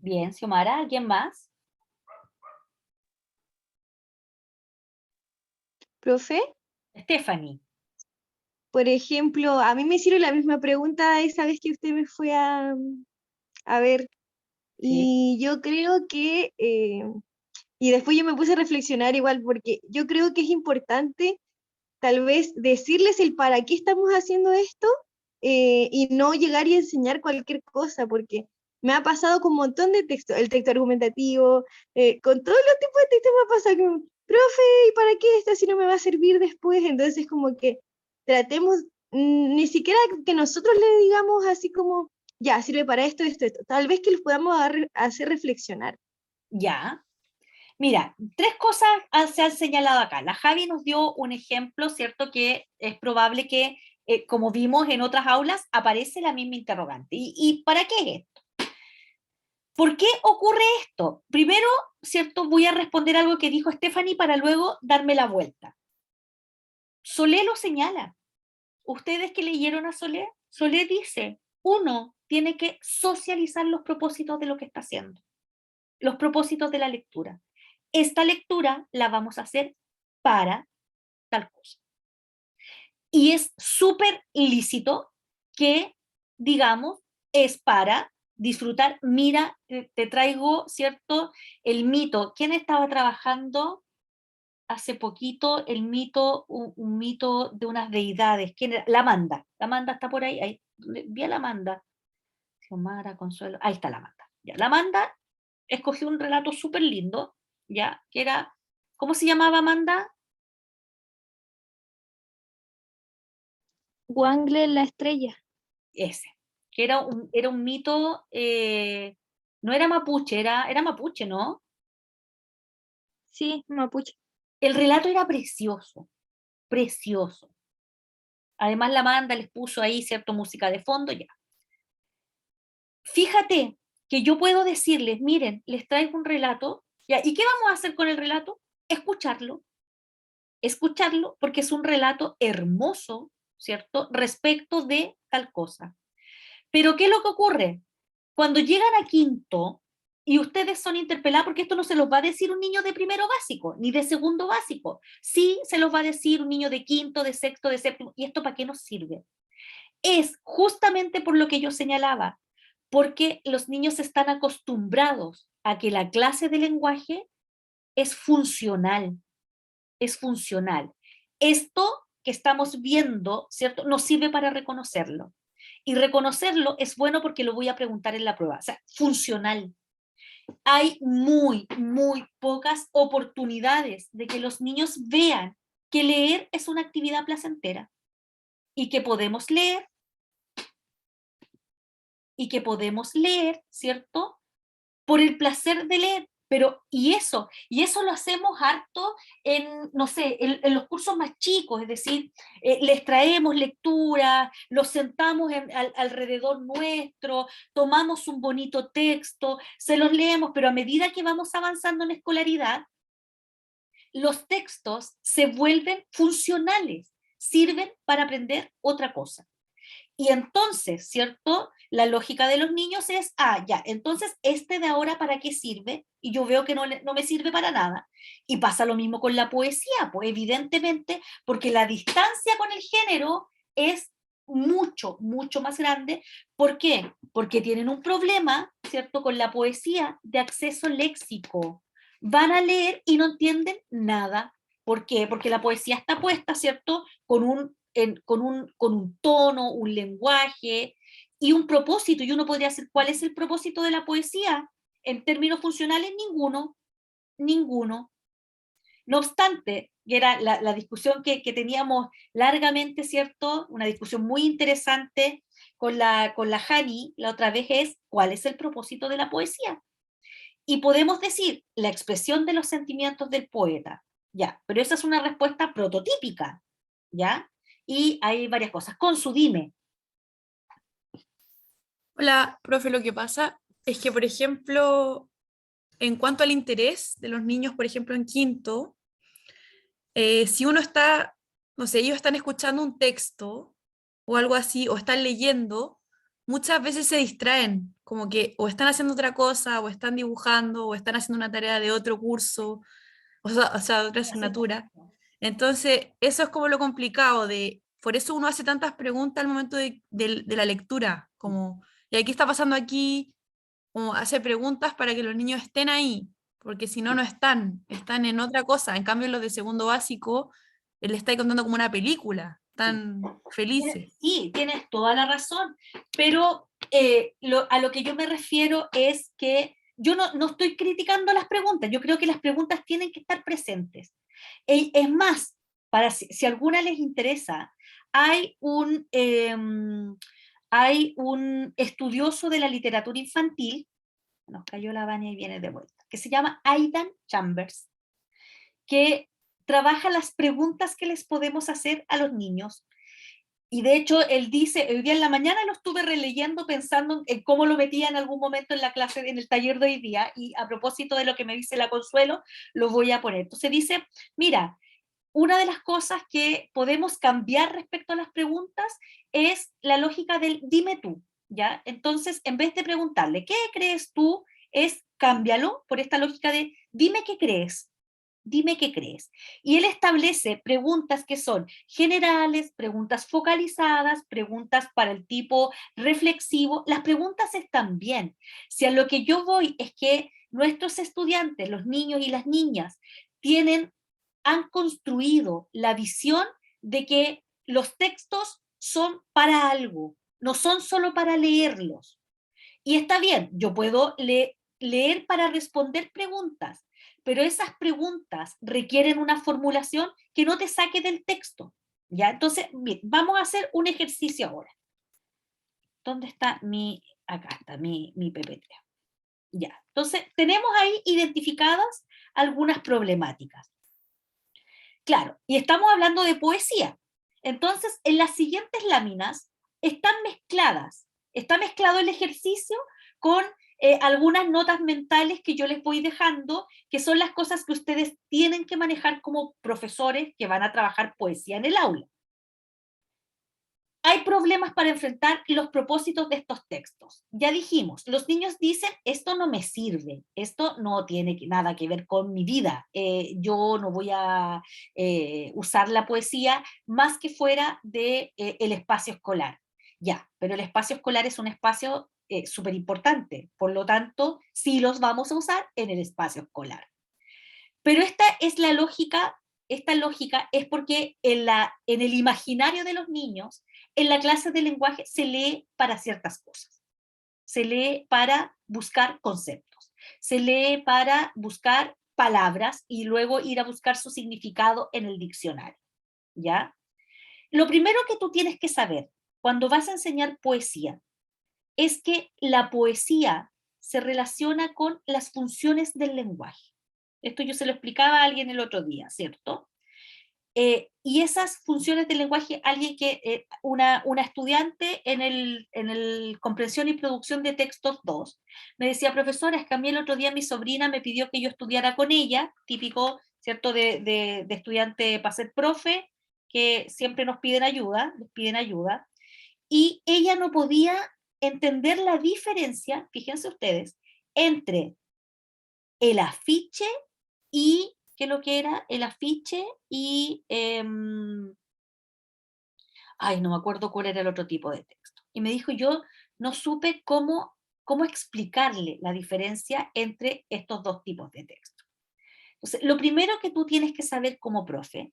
Bien, Xiomara, ¿alguien más? Profe, Stephanie. por ejemplo, a mí me hicieron la misma pregunta esa vez que usted me fue a ver, Sí. y yo creo que, y después yo me puse a reflexionar igual, porque yo creo que es importante tal vez decirles el para qué estamos haciendo esto, y no llegar y enseñar cualquier cosa, porque me ha pasado con un montón de textos, el texto argumentativo, con todos los tipos de textos me ha pasado como, profe, ¿y para qué esto si no me va a servir después? Entonces como que tratemos, ni siquiera que nosotros le digamos así como, ya, sirve para esto, esto, esto. Tal vez que los podamos hacer reflexionar. Ya. Mira, tres cosas se han señalado acá. La Javi nos dio un ejemplo, ¿cierto? Que es probable que, como vimos en otras aulas, aparece la misma interrogante. ¿Y para qué es esto? ¿Por qué ocurre esto? Primero, ¿cierto? Voy a responder algo que dijo Stephanie para luego darme la vuelta. Solé lo señala. Ustedes que leyeron a Solé, Solé dice, uno tiene que socializar los propósitos de lo que está haciendo, los propósitos de la lectura. Esta lectura la vamos a hacer para tal cosa. Y es súper lícito que, digamos, es para disfrutar. Mira, te traigo, ¿cierto? El mito. ¿Quién estaba trabajando hace poquito el mito, un mito de unas deidades? ¿Quién era? La Amanda. La Amanda está por ahí. Vi a la Amanda. Xiomara, Consuelo. Ahí está la Amanda. Ya, la Amanda escogió un relato súper lindo, ya, que era, ¿cómo se llamaba Amanda? Wangle la estrella. Ese, que era un mito, no era mapuche, era mapuche, ¿no? Sí, mapuche. El relato era precioso, precioso. Además la Amanda les puso ahí, cierto, música de fondo, ya. Fíjate que yo puedo decirles, miren, les traigo un relato, ya, ¿y qué vamos a hacer con el relato? Escucharlo, escucharlo, porque es un relato hermoso, ¿cierto? Respecto de tal cosa. Pero ¿qué es lo que ocurre? Cuando llegan a quinto y ustedes son interpelados, porque esto no se los va a decir un niño de primero básico, ni de segundo básico, sí se los va a decir un niño de quinto, de sexto, de séptimo, ¿y esto para qué nos sirve? Es justamente por lo que yo señalaba, porque los niños están acostumbrados a que la clase de lenguaje es funcional, es funcional. Esto que estamos viendo, ¿cierto? Nos sirve para reconocerlo. Y reconocerlo es bueno porque lo voy a preguntar en la prueba. O sea, funcional. Hay muy, muy pocas oportunidades de que los niños vean que leer es una actividad placentera y que podemos leer ¿cierto? Por el placer de leer. Pero, y eso lo hacemos harto en, no sé, en los cursos más chicos, es decir, les traemos lectura, los sentamos alrededor nuestro, tomamos un bonito texto, se los leemos, pero a medida que vamos avanzando en escolaridad, los textos se vuelven funcionales, sirven para aprender otra cosa. Y entonces, ¿cierto? La lógica de los niños es, ya, entonces este de ahora ¿para qué sirve? Y yo veo que no me sirve para nada. Y pasa lo mismo con la poesía, pues evidentemente, porque la distancia con el género es mucho, mucho más grande. ¿Por qué? Porque tienen un problema, ¿cierto? Con la poesía de acceso léxico. Van a leer y no entienden nada. ¿Por qué? Porque la poesía está puesta, ¿cierto? Con un tono, un lenguaje y un propósito. Y uno podría decir, ¿cuál es el propósito de la poesía? En términos funcionales, ninguno, ninguno. No obstante, y era la discusión que teníamos largamente, ¿cierto? Una discusión muy interesante con la Jani la otra vez es, ¿cuál es el propósito de la poesía? Y podemos decir, la expresión de los sentimientos del poeta, ya, pero esa es una respuesta prototípica, ¿ya? Y hay varias cosas. Consu, dime. Hola, profe, lo que pasa es que, por ejemplo, en cuanto al interés de los niños, por ejemplo, en quinto, si uno está, no sé, ellos están escuchando un texto o algo así, o están leyendo, muchas veces se distraen, como que o están haciendo otra cosa, o están dibujando, o están haciendo una tarea de otro curso, o sea, de otra asignatura. Entonces, eso es como lo complicado de, por eso uno hace tantas preguntas al momento de la lectura, como, ¿y aquí está pasando aquí? Como hace preguntas para que los niños estén ahí, porque si no, no están en otra cosa. En cambio, los de segundo básico Él le está contando como una película, tan felices. Sí, tienes toda la razón, pero a lo que yo me refiero es que yo no estoy criticando las preguntas, yo creo que las preguntas tienen que estar presentes. Es más, para si alguna les interesa, hay un estudioso de la literatura infantil, nos cayó la Vania y viene de vuelta, que se llama Aidan Chambers, que trabaja las preguntas que les podemos hacer a los niños. Y de hecho, él dice, hoy día en la mañana lo estuve releyendo pensando en cómo lo metía en algún momento en la clase, en el taller de hoy día, y a propósito de lo que me dice la Consuelo, lo voy a poner. Entonces dice, mira, una de las cosas que podemos cambiar respecto a las preguntas es la lógica del dime tú, ¿ya? Entonces, en vez de preguntarle, ¿qué crees tú? Es cámbialo por esta lógica de dime qué crees. Dime qué crees. Y él establece preguntas que son generales, preguntas focalizadas, preguntas para el tipo reflexivo. Las preguntas están bien. Si a lo que yo voy es que nuestros estudiantes, los niños y las niñas, han construido la visión de que los textos son para algo, no son solo para leerlos. Y está bien, yo puedo leer para responder preguntas, pero esas preguntas requieren una formulación que no te saque del texto, ¿ya? Entonces, bien, vamos a hacer un ejercicio ahora. ¿Dónde está acá está mi PPT? Ya, entonces tenemos ahí identificadas algunas problemáticas. Claro, y estamos hablando de poesía. Entonces, en las siguientes láminas están mezcladas. Está mezclado el ejercicio con algunas notas mentales que yo les voy dejando, que son las cosas que ustedes tienen que manejar como profesores que van a trabajar poesía en el aula. Hay problemas para enfrentar los propósitos de estos textos. Ya dijimos, los niños dicen, esto no me sirve, esto no tiene nada que ver con mi vida, yo no voy a usar la poesía más que fuera del el espacio escolar. Ya, pero el espacio escolar es un espacio súper importante, por lo tanto, sí los vamos a usar en el espacio escolar. Pero esta lógica es porque en el imaginario de los niños, en la clase de lenguaje se lee para ciertas cosas. Se lee para buscar conceptos, se lee para buscar palabras y luego ir a buscar su significado en el diccionario, ¿ya? Lo primero que tú tienes que saber cuando vas a enseñar poesía es que la poesía se relaciona con las funciones del lenguaje. Esto yo se lo explicaba a alguien el otro día, ¿cierto? Y esas funciones del lenguaje, una estudiante en el Comprensión y Producción de Textos 2, me decía, profesora, es que a mí el otro día mi sobrina me pidió que yo estudiara con ella, típico, ¿cierto?, de estudiante para ser profe, que siempre les piden ayuda, y ella no podía entender la diferencia, fíjense ustedes, entre el afiche y, ¿qué es lo que era? El afiche y, no me acuerdo cuál era el otro tipo de texto. Y me dijo, yo no supe cómo explicarle la diferencia entre estos dos tipos de texto. Entonces, lo primero que tú tienes que saber como profe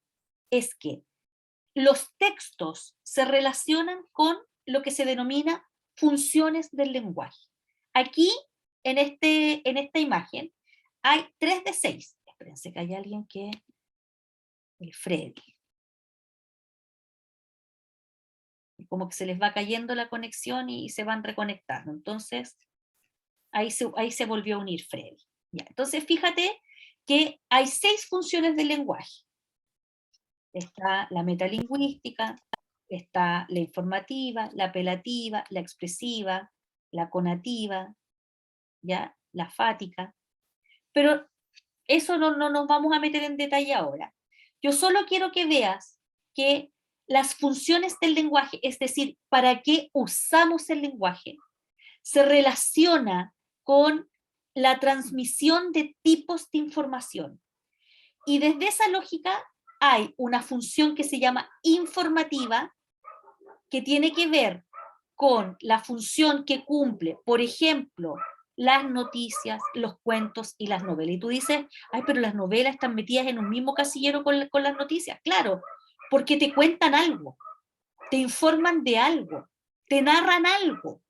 es que los textos se relacionan con lo que se denomina funciones del lenguaje. Aquí, en esta imagen, hay 3 de 6. Espérense que hay alguien que... El Freddy. Como que se les va cayendo la conexión y se van reconectando. Entonces, ahí se volvió a unir Freddy. Ya, entonces, fíjate que hay 6 funciones del lenguaje. Está la metalingüística, está la informativa, la apelativa, la expresiva, la conativa, ¿ya? La fática. Pero eso no nos vamos a meter en detalle ahora. Yo solo quiero que veas que las funciones del lenguaje, es decir, para qué usamos el lenguaje, se relaciona con la transmisión de tipos de información. Y desde esa lógica hay una función que se llama informativa, que tiene que ver con la función que cumple, por ejemplo, las noticias, los cuentos y las novelas. Y tú dices, ay, pero las novelas están metidas en un mismo casillero con las noticias. Claro, porque te cuentan algo, te informan de algo, te narran algo.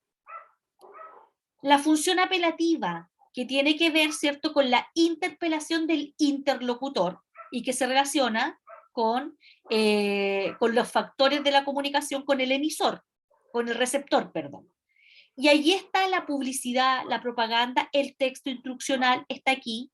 La función apelativa, que tiene que ver, ¿cierto?, con la interpelación del interlocutor y que se relaciona con los factores de la comunicación con el emisor, con el receptor, perdón. Y ahí está la publicidad, la propaganda, el texto instruccional está aquí.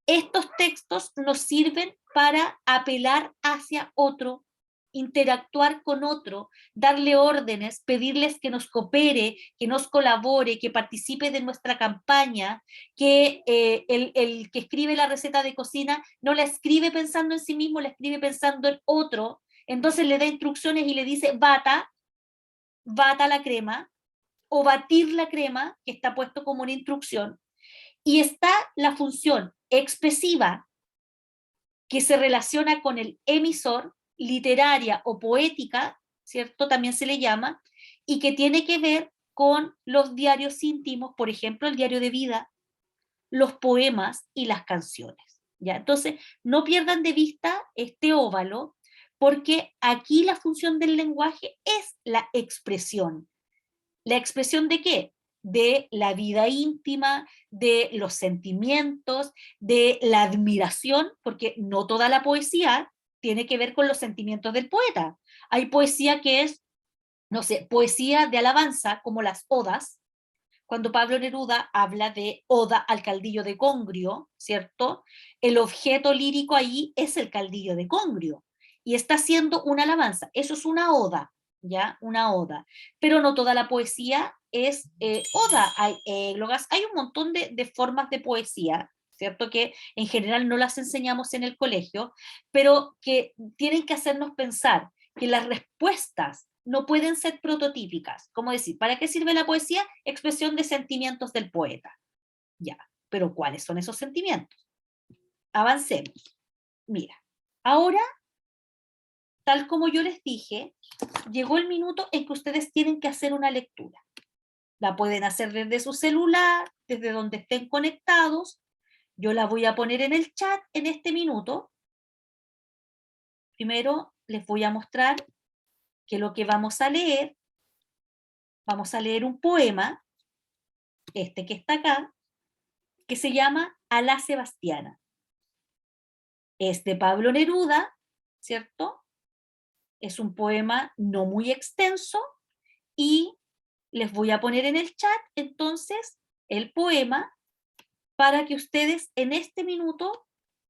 Estos textos nos sirven para apelar hacia otro, interactuar con otro, darle órdenes, pedirles que nos coopere, que nos colabore, que participe de nuestra campaña, que el que escribe la receta de cocina no la escribe pensando en sí mismo, la escribe pensando en otro, entonces le da instrucciones y le dice, bata la crema, o batir la crema, que está puesto como una instrucción, y está la función expresiva, que se relaciona con el emisor, literaria o poética, ¿cierto? También se le llama, y que tiene que ver con los diarios íntimos, por ejemplo, el diario de vida, los poemas y las canciones, ¿ya? Entonces, no pierdan de vista este óvalo, porque aquí la función del lenguaje es la expresión. ¿La expresión de qué? De la vida íntima, de los sentimientos, de la admiración, porque no toda la poesía tiene que ver con los sentimientos del poeta. Hay poesía que es, no sé, poesía de alabanza, como las odas, cuando Pablo Neruda habla de oda al caldillo de Congrio, ¿cierto? El objeto lírico ahí es el caldillo de Congrio y está haciendo una alabanza. Eso es una oda, ¿ya? Una oda. Pero no toda la poesía es oda. Hay églogas, hay un montón de formas de poesía, ¿cierto? Que en general no las enseñamos en el colegio, pero que tienen que hacernos pensar que las respuestas no pueden ser prototípicas. Como decir, ¿para qué sirve la poesía? Expresión de sentimientos del poeta. Ya, pero ¿cuáles son esos sentimientos? Avancemos. Mira, ahora, tal como yo les dije, llegó el minuto en que ustedes tienen que hacer una lectura. La pueden hacer desde su celular, desde donde estén conectados. Yo la voy a poner en el chat en este minuto. Primero les voy a mostrar que lo que vamos a leer un poema, este que está acá, que se llama A la Sebastiana. Es de Pablo Neruda, ¿cierto? Es un poema no muy extenso y les voy a poner en el chat entonces el poema para que ustedes en este minuto,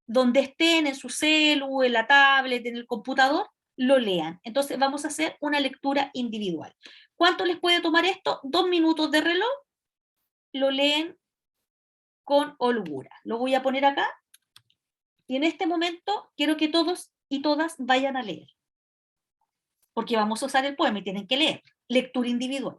donde estén en su celu, en la tablet, en el computador, lo lean. Entonces vamos a hacer una lectura individual. ¿Cuánto les puede tomar esto? 2 minutos de reloj. Lo leen con holgura. Lo voy a poner acá y en este momento quiero que todos y todas vayan a leer, porque vamos a usar el poema y tienen que leer. Lectura individual.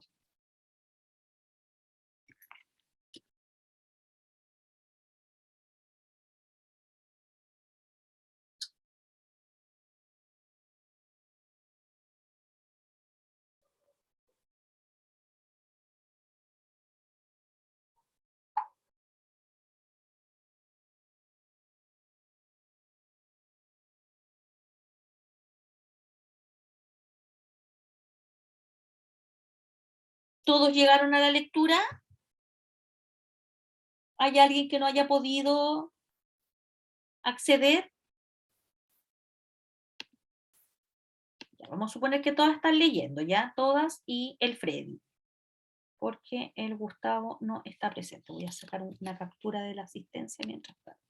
¿Todos llegaron a la lectura? ¿Hay alguien que no haya podido acceder? Ya, vamos a suponer que todas están leyendo, ¿ya? Todas y el Freddy, porque el Gustavo no está presente. Voy a sacar una captura de la asistencia mientras tanto.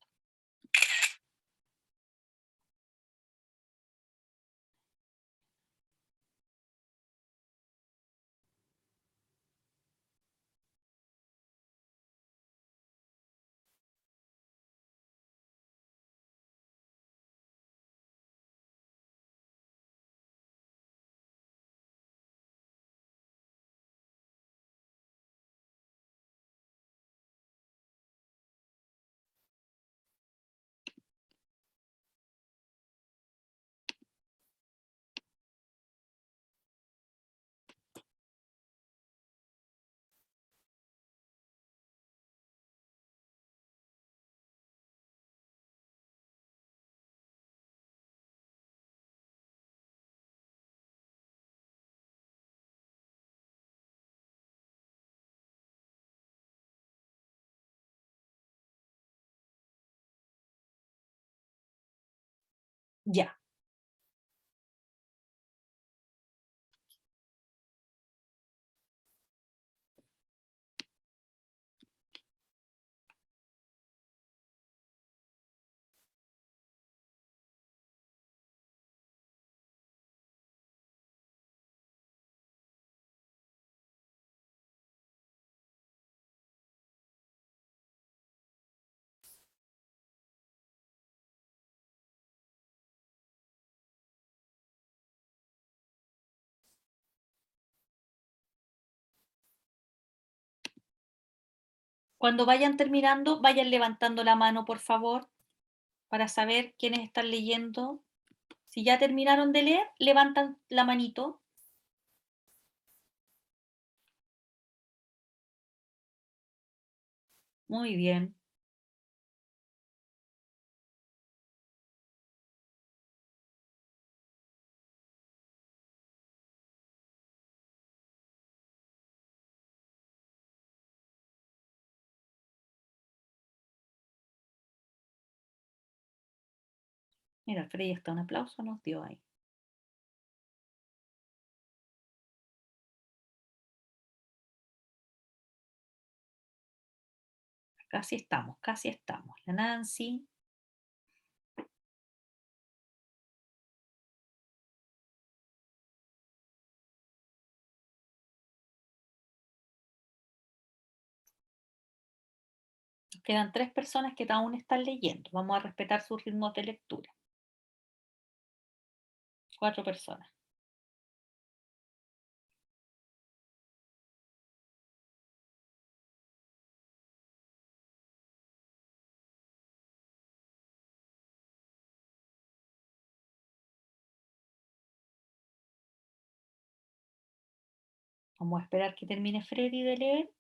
Ya. Cuando vayan terminando, vayan levantando la mano, por favor, para saber quiénes están leyendo. Si ya terminaron de leer, levantan la manito. Muy bien. Mira, Frey hasta un aplauso nos dio ahí. Casi estamos, casi estamos. La Nancy. Nos quedan 3 personas que aún están leyendo. Vamos a respetar sus ritmos de lectura. 4 personas. Vamos a esperar que termine Freddy de leer.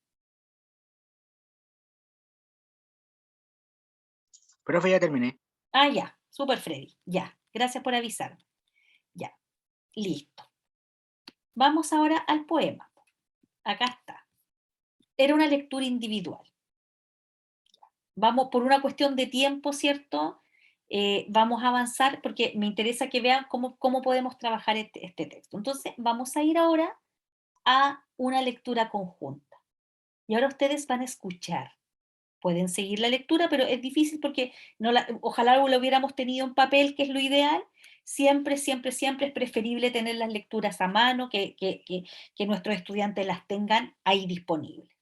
Profe, ya terminé. Ah, ya. Super Freddy. Ya. Gracias por avisarme. Ya. Listo. Vamos ahora al poema. Acá está. Era una lectura individual. Vamos por una cuestión de tiempo, ¿cierto? Vamos a avanzar porque me interesa que vean cómo podemos trabajar este texto. Entonces, vamos a ir ahora a una lectura conjunta. Y ahora ustedes van a escuchar. Pueden seguir la lectura, pero es difícil porque ojalá lo hubiéramos tenido en papel, que es lo ideal. Siempre, siempre, siempre es preferible tener las lecturas a mano, que nuestros estudiantes las tengan ahí disponibles.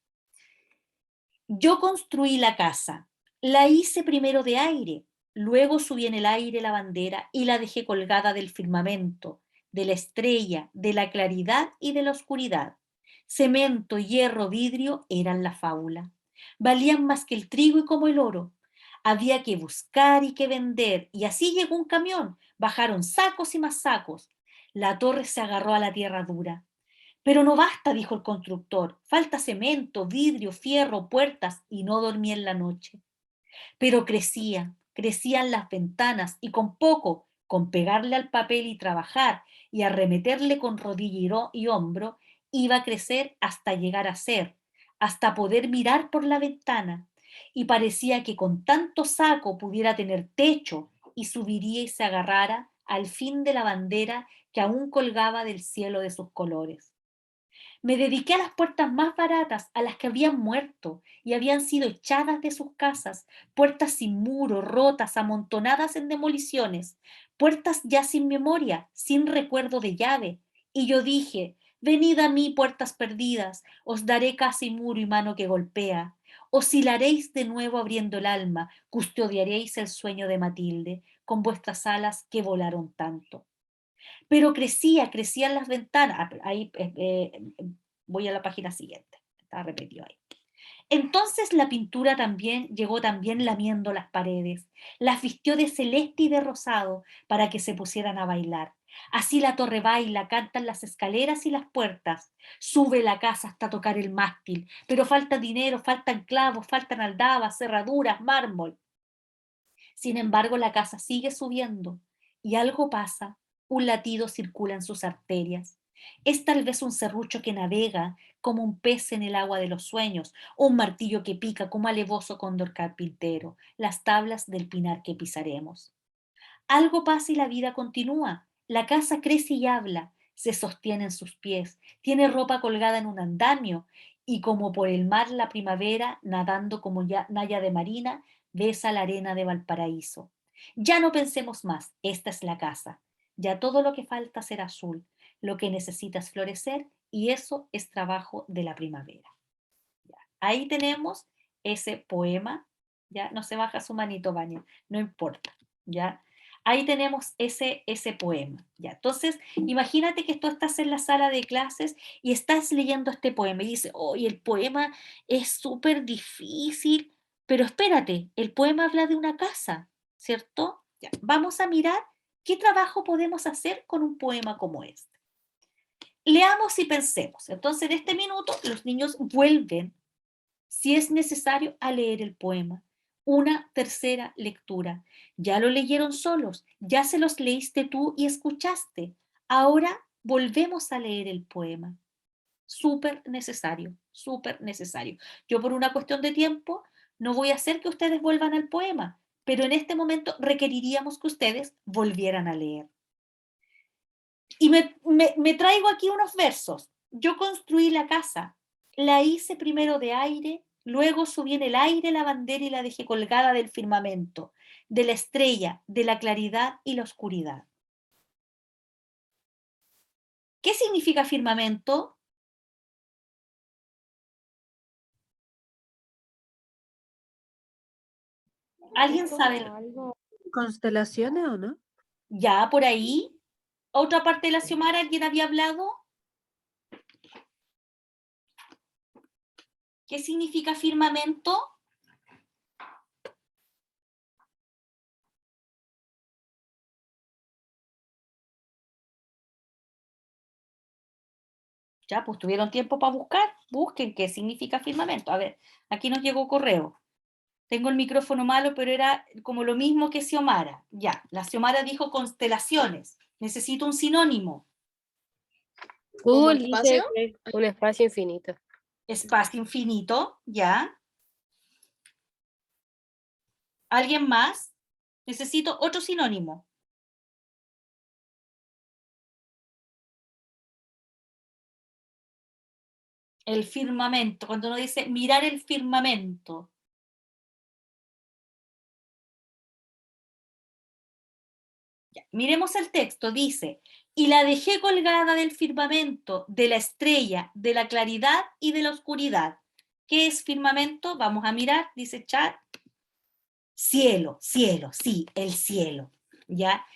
Yo construí la casa, la hice primero de aire, luego subí en el aire la bandera y la dejé colgada del firmamento, de la estrella, de la claridad y de la oscuridad. Cemento, hierro, vidrio eran la fábula. Valían más que el trigo y como el oro. Había que buscar y que vender, y así llegó un camión. Bajaron sacos y más sacos. La torre se agarró a la tierra dura. Pero no basta, dijo el constructor. Falta cemento, vidrio, fierro, puertas, y no dormí en la noche. Pero crecían las ventanas, y con poco, con pegarle al papel y trabajar, y arremeterle con rodilla y hombro, iba a crecer hasta llegar a ser, hasta poder mirar por la ventana. Y parecía que con tanto saco pudiera tener techo, y subiría y se agarrara al fin de la bandera que aún colgaba del cielo de sus colores. Me dediqué a las puertas más baratas, a las que habían muerto y habían sido echadas de sus casas, puertas sin muro, rotas, amontonadas en demoliciones, puertas ya sin memoria, sin recuerdo de llave. Y yo dije, venid a mí, puertas perdidas, os daré casa y muro y mano que golpea. Oscilaréis de nuevo abriendo el alma, custodiaréis el sueño de Matilde, con vuestras alas que volaron tanto. Pero crecían las ventanas. Ahí voy a la página siguiente. Está repetido ahí. Entonces la pintura también llegó también lamiendo las paredes, las vistió de celeste y de rosado para que se pusieran a bailar. Así la torre baila, cantan las escaleras y las puertas, sube la casa hasta tocar el mástil, pero falta dinero, faltan clavos, faltan aldabas, cerraduras, mármol. Sin embargo, la casa sigue subiendo y algo pasa, un latido circula en sus arterias. Es tal vez un serrucho que navega como un pez en el agua de los sueños, o un martillo que pica como alevoso cóndor carpintero, las tablas del pinar que pisaremos. Algo pasa y la vida continúa. La casa crece y habla, se sostiene en sus pies, tiene ropa colgada en un andamio y como por el mar la primavera, nadando como naya de marina, besa la arena de Valparaíso. Ya no pensemos más, esta es la casa. Ya todo lo que falta será azul, lo que necesita es florecer y eso es trabajo de la primavera. Ya. Ahí tenemos ese poema, ya no se baja su manito, baño, no importa, ya. Ahí tenemos ese poema, ya. Entonces, imagínate que tú estás en la sala de clases y estás leyendo este poema y dices, oye, el poema es súper difícil, pero espérate, el poema habla de una casa, ¿cierto? Ya. Vamos a mirar qué trabajo podemos hacer con un poema como este. Leamos y pensemos. Entonces, en este minuto, los niños vuelven, si es necesario, a leer el poema. Una tercera lectura. Ya lo leyeron solos, ya se los leíste tú y escuchaste. Ahora volvemos a leer el poema. Súper necesario, súper necesario. Yo por una cuestión de tiempo no voy a hacer que ustedes vuelvan al poema, pero en este momento requeriríamos que ustedes volvieran a leer. Y me traigo aquí unos versos. Yo construí la casa, la hice primero de aire, luego subí en el aire la bandera y la dejé colgada del firmamento, de la estrella, de la claridad y la oscuridad. ¿Qué significa firmamento? ¿Alguien Es sabe? como algo, ¿Constelaciones o no? Ya por ahí. ¿Otra parte de la Xiomara alguien había hablado? ¿Qué significa firmamento? Ya, pues tuvieron tiempo para buscar. Busquen qué significa firmamento. A ver, aquí nos llegó correo. Tengo el micrófono malo, pero era como lo mismo que Xiomara. Ya, la Xiomara dijo constelaciones. Necesito un sinónimo. Google ¿Como dice espacio? que es un espacio infinito. Espacio infinito, ya. ¿Alguien más? Necesito otro sinónimo. El firmamento, cuando uno dice mirar el firmamento. Ya, miremos el texto, dice, y la dejé colgada del firmamento, de la estrella, de la claridad y de la oscuridad. ¿Qué es firmamento? Vamos a mirar, dice chat. Cielo, cielo, sí, el cielo, ¿ya?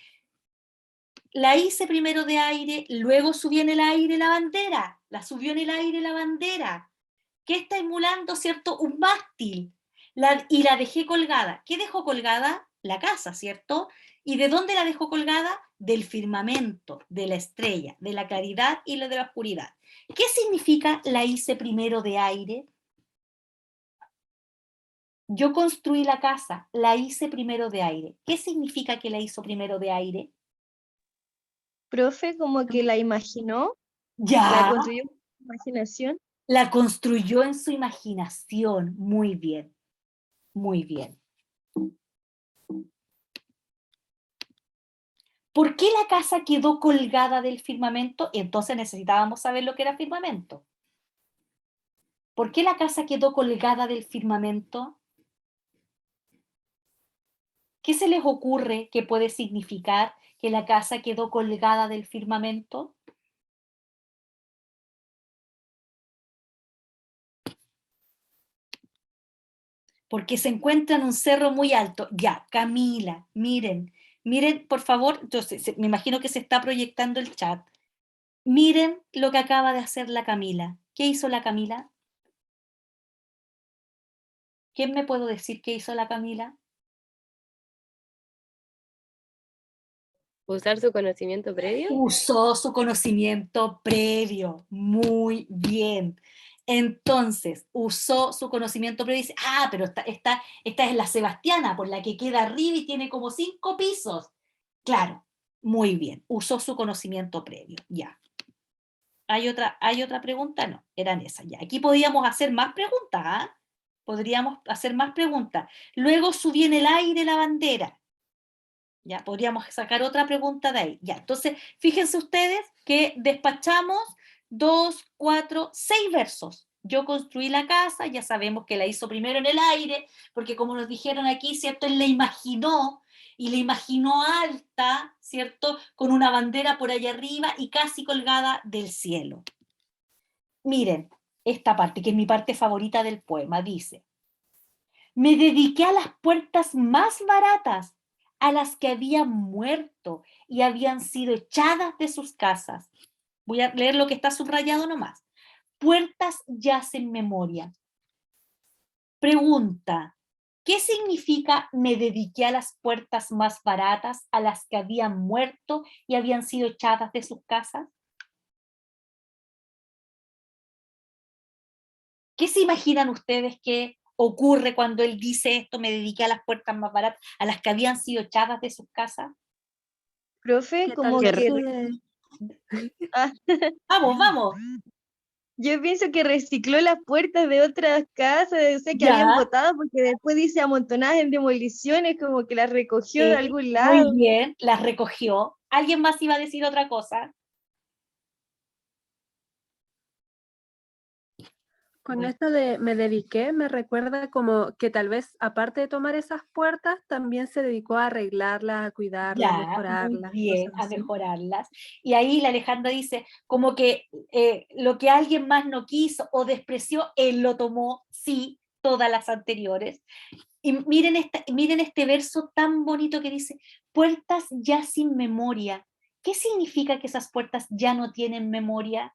La hice primero de aire, luego subí en el aire la bandera, la subió en el aire la bandera. ¿Qué está emulando, cierto? Un mástil. Y la dejé colgada. ¿Qué dejó colgada? La casa, ¿cierto? ¿Y de dónde la dejó colgada? Del firmamento, de la estrella, de la claridad y de la oscuridad. ¿Qué significa la hice primero de aire? Yo construí la casa, la hice primero de aire. ¿Qué significa que la hizo primero de aire? Profe, como que la imaginó, la Ya, construyó con su imaginación. la construyó en su imaginación. Muy bien, muy bien. ¿Por qué la casa quedó colgada del firmamento? Entonces necesitábamos saber lo que era firmamento. ¿Por qué la casa quedó colgada del firmamento? ¿Qué se les ocurre que puede significar que la casa quedó colgada del firmamento? Porque se encuentra en un cerro muy alto. Ya, Camila, miren, miren, por favor, entonces, me imagino que se está proyectando el chat. Miren lo que acaba de hacer la Camila. ¿Qué hizo la Camila? ¿Quién me puede decir qué hizo la Camila? Usar su conocimiento previo. Usó su conocimiento previo. Muy bien. Entonces, usó su conocimiento previo y dice, ah, pero esta es la Sebastiana, por la que queda arriba y tiene como 5 pisos. Claro, muy bien. Usó su conocimiento previo. Ya. ¿Hay otra pregunta? No, eran esas. Ya. Aquí podríamos hacer más preguntas, ¿ah? Podríamos hacer más preguntas. Luego subí en el aire la bandera. Ya, podríamos sacar otra pregunta de ahí. Ya, entonces, fíjense ustedes que despachamos 2, 4, 6 versos. Yo construí la casa, ya sabemos que la hizo primero en el aire, porque como nos dijeron aquí, ¿cierto? Él la imaginó, y la imaginó alta, ¿cierto? Con una bandera por allá arriba y casi colgada del cielo. Miren, esta parte, que es mi parte favorita del poema, dice: me dediqué a las puertas más baratas, a las que habían muerto y habían sido echadas de sus casas. Voy a leer lo que está subrayado nomás. Puertas ya sin memoria. Pregunta: ¿qué significa me dediqué a las puertas más baratas, a las que habían muerto y habían sido echadas de sus casas? ¿Qué se imaginan ustedes que ocurre cuando él dice esto, me dediqué a las puertas más baratas, a las que habían sido echadas de sus casas? Profe, Que como tal vez que... Ah, Vamos, vamos. yo pienso que recicló las puertas de otras casas, o sea, que habían Ya, botado, porque después dice amontonadas en demoliciones, como que las recogió de algún muy lado. bien, las recogió. ¿Alguien más iba a decir otra cosa? con esto de me dediqué, me recuerda como que tal vez, aparte de tomar esas puertas, también se dedicó a arreglarlas, a cuidarlas, a Ya, muy mejorarlas, bien, cosas a así. mejorarlas. Y ahí la Alejandra dice, como que lo que alguien más no quiso o despreció, él lo tomó, sí, todas las anteriores. Y miren este verso tan bonito que dice, puertas ya sin memoria. ¿Qué significa que esas puertas ya no tienen memoria?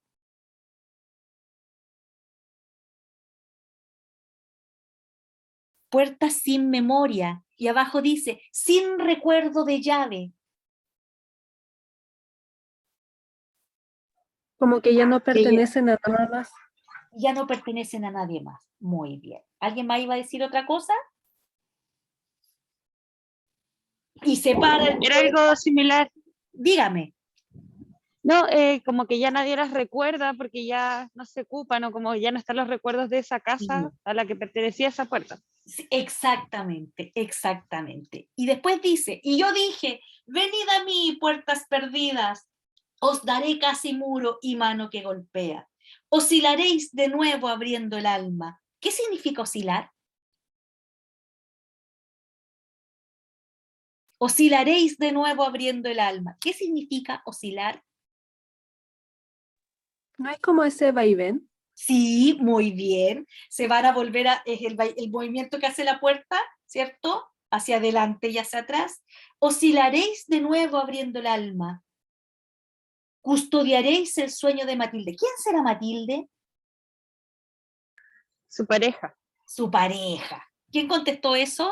Puertas sin memoria. Y abajo dice, sin recuerdo de llave. Como que ya no Que ya- pertenecen a nada más. Ya no pertenecen a nadie más. Muy bien. ¿Alguien más iba a decir otra cosa? Y separa el Era poema. algo similar. Dígame. No, como que ya nadie las recuerda porque ya no se ocupan o como ya no están los recuerdos de esa casa Sí. a la que pertenecía esa puerta. Sí, exactamente, exactamente. Y después dice, y yo dije, venid a mí, puertas perdidas, os daré casi muro y mano que golpea. Oscilaréis de nuevo abriendo el alma. ¿Qué significa oscilar? Oscilaréis de nuevo abriendo el alma. ¿Qué significa oscilar? ¿No es como ese vaivén? Sí, muy bien. Se van a volver a, es el movimiento que hace la puerta, ¿cierto? Hacia adelante y hacia atrás. Oscilaréis de nuevo abriendo el alma. Custodiaréis el sueño de Matilde. ¿Quién será Matilde? Su pareja. Su pareja. ¿Quién contestó eso?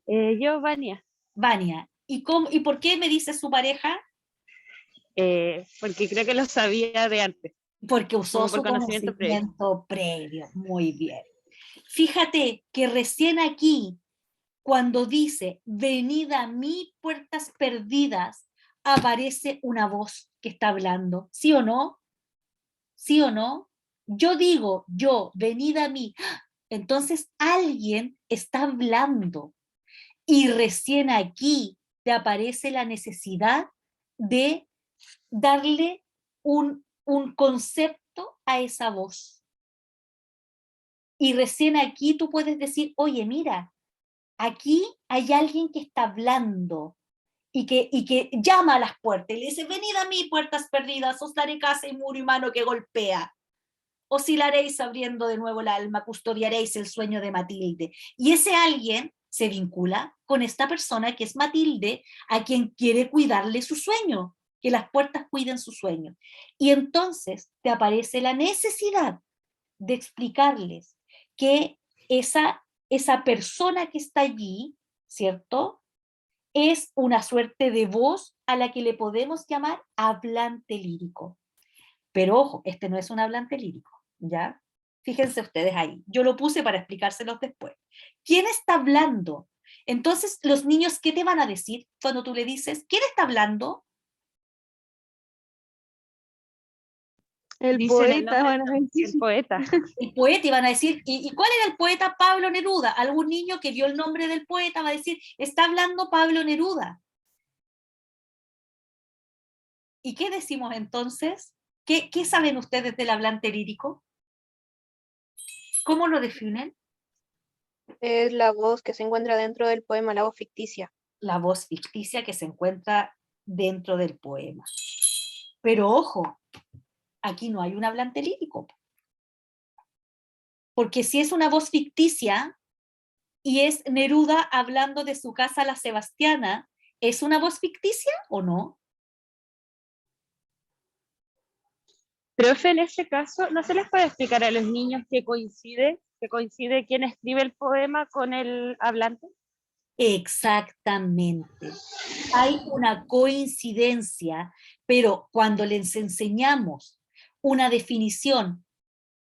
Yo, Vania, Vania. ¿Y por qué me dice su pareja? porque creo que lo sabía de antes, Porque usó como por su conocimiento previo. conocimiento previo. Muy bien. Fíjate que recién aquí, cuando dice, venid a mí, puertas perdidas, aparece una voz que está hablando. ¿Sí o no? ¿Sí o no? Yo digo, yo, venid a mí. Entonces alguien está hablando y recién aquí te aparece la necesidad de darle un concepto a esa voz. Y recién aquí tú puedes decir, oye, mira, aquí hay alguien que está hablando y que llama a las puertas y le dice, venid a mí, puertas perdidas, os daré casa y muro y mano que golpea. Oscilaréis abriendo de nuevo el alma, custodiaréis el sueño de Matilde. Y ese alguien se vincula con esta persona que es Matilde, a quien quiere cuidarle su sueño, que las puertas cuiden su sueño. Y entonces te aparece la necesidad de explicarles que esa persona que está allí, ¿cierto? Es una suerte de voz a la que le podemos llamar hablante lírico. Pero ojo, este no es un hablante lírico, ¿ya? Fíjense ustedes ahí. Yo lo puse para explicárselos después. ¿Quién está hablando? Entonces, los niños, ¿qué te van a decir cuando tú le dices, ¿quién está hablando? El Dicen el poeta, nombre van a decir. del poeta. El poeta, y van a decir, ¿y cuál era el poeta? Pablo Neruda. Algún niño que vio el nombre del poeta va a decir, está hablando Pablo Neruda. ¿Y qué decimos entonces? ¿Qué saben ustedes del hablante lírico? ¿Cómo lo definen? Es la voz que se encuentra dentro del poema, la voz ficticia. La voz ficticia que se encuentra dentro del poema. Pero ojo, aquí no hay un hablante lírico. Porque si es una voz ficticia y es Neruda hablando de su casa La Sebastiana, ¿es una voz ficticia o no? Profe, en ese caso, ¿no se les puede explicar a los niños que coincide quién escribe el poema con el hablante? Exactamente. Hay una coincidencia, pero cuando les enseñamos una definición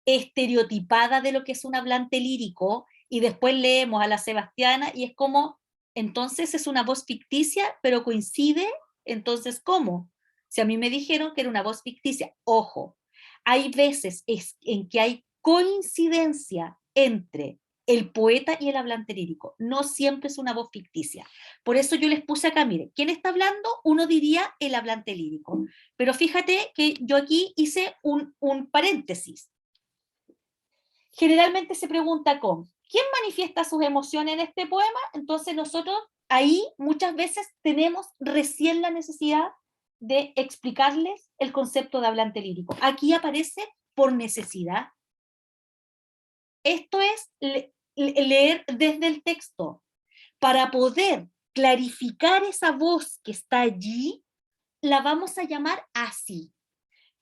estereotipada de lo que es un hablante lírico y después leemos a la Sebastiana y es como, entonces es una voz ficticia, pero coincide, entonces ¿cómo? Si a mí me dijeron que era una voz ficticia, ojo, hay veces en que hay coincidencia entre el poeta y el hablante lírico. No siempre es una voz ficticia. Por eso yo les puse acá, mire, ¿quién está hablando? Uno diría el hablante lírico. Pero fíjate que yo aquí hice un paréntesis. Generalmente se pregunta con, ¿quién manifiesta sus emociones en este poema? Entonces nosotros ahí muchas veces tenemos recién la necesidad de explicarles el concepto de hablante lírico. Aquí aparece por necesidad. Esto es leer desde el texto. Para poder clarificar esa voz que está allí, la vamos a llamar así.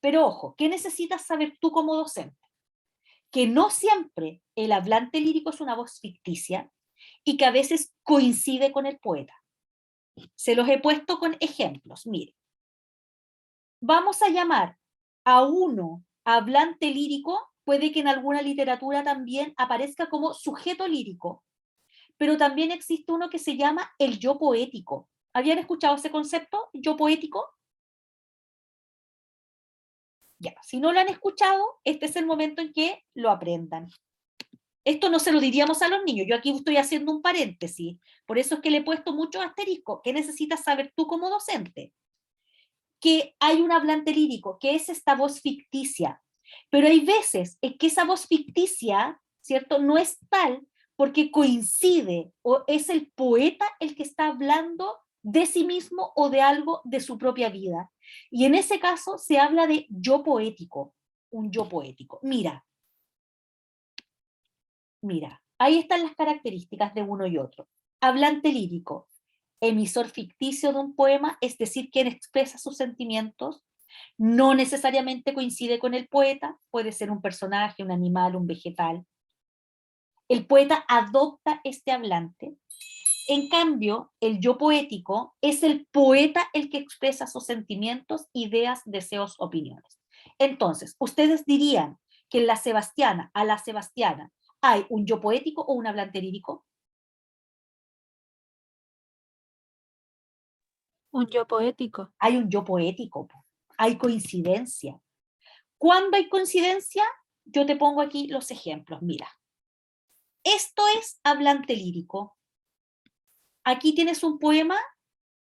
Pero ojo, ¿qué necesitas saber tú como docente? Que no siempre el hablante lírico es una voz ficticia y que a veces coincide con el poeta. Se los he puesto con ejemplos. Mire, vamos a llamar a uno hablante lírico, puede que en alguna literatura también aparezca como sujeto lírico, pero también existe uno que se llama el yo poético. ¿Habían escuchado ese concepto, yo poético? Ya, si no lo han escuchado, este es el momento en que lo aprendan. Esto no se lo diríamos a los niños, yo aquí estoy haciendo un paréntesis, por eso es que le he puesto muchos asteriscos. ¿Qué necesitas saber tú como docente? Que hay un hablante lírico, que es esta voz ficticia, pero hay veces en que esa voz ficticia, ¿cierto?, no es tal porque coincide o es el poeta el que está hablando de sí mismo o de algo de su propia vida. Y en ese caso se habla de yo poético, un yo poético. Mira, ahí están las características de uno y otro. Hablante lírico, emisor ficticio de un poema, es decir, quien expresa sus sentimientos, no necesariamente coincide con el poeta, puede ser un personaje, un animal, un vegetal. El poeta adopta este hablante. En cambio, el yo poético es el poeta el que expresa sus sentimientos, ideas, deseos, opiniones. Entonces, ustedes dirían que en la Sebastiana, a la Sebastiana, ¿hay un yo poético o un hablante lírico? Un yo poético. Hay un yo poético, hay coincidencia. ¿Cuándo hay coincidencia? Yo te pongo aquí los ejemplos. Mira, esto es hablante lírico. Aquí tienes un poema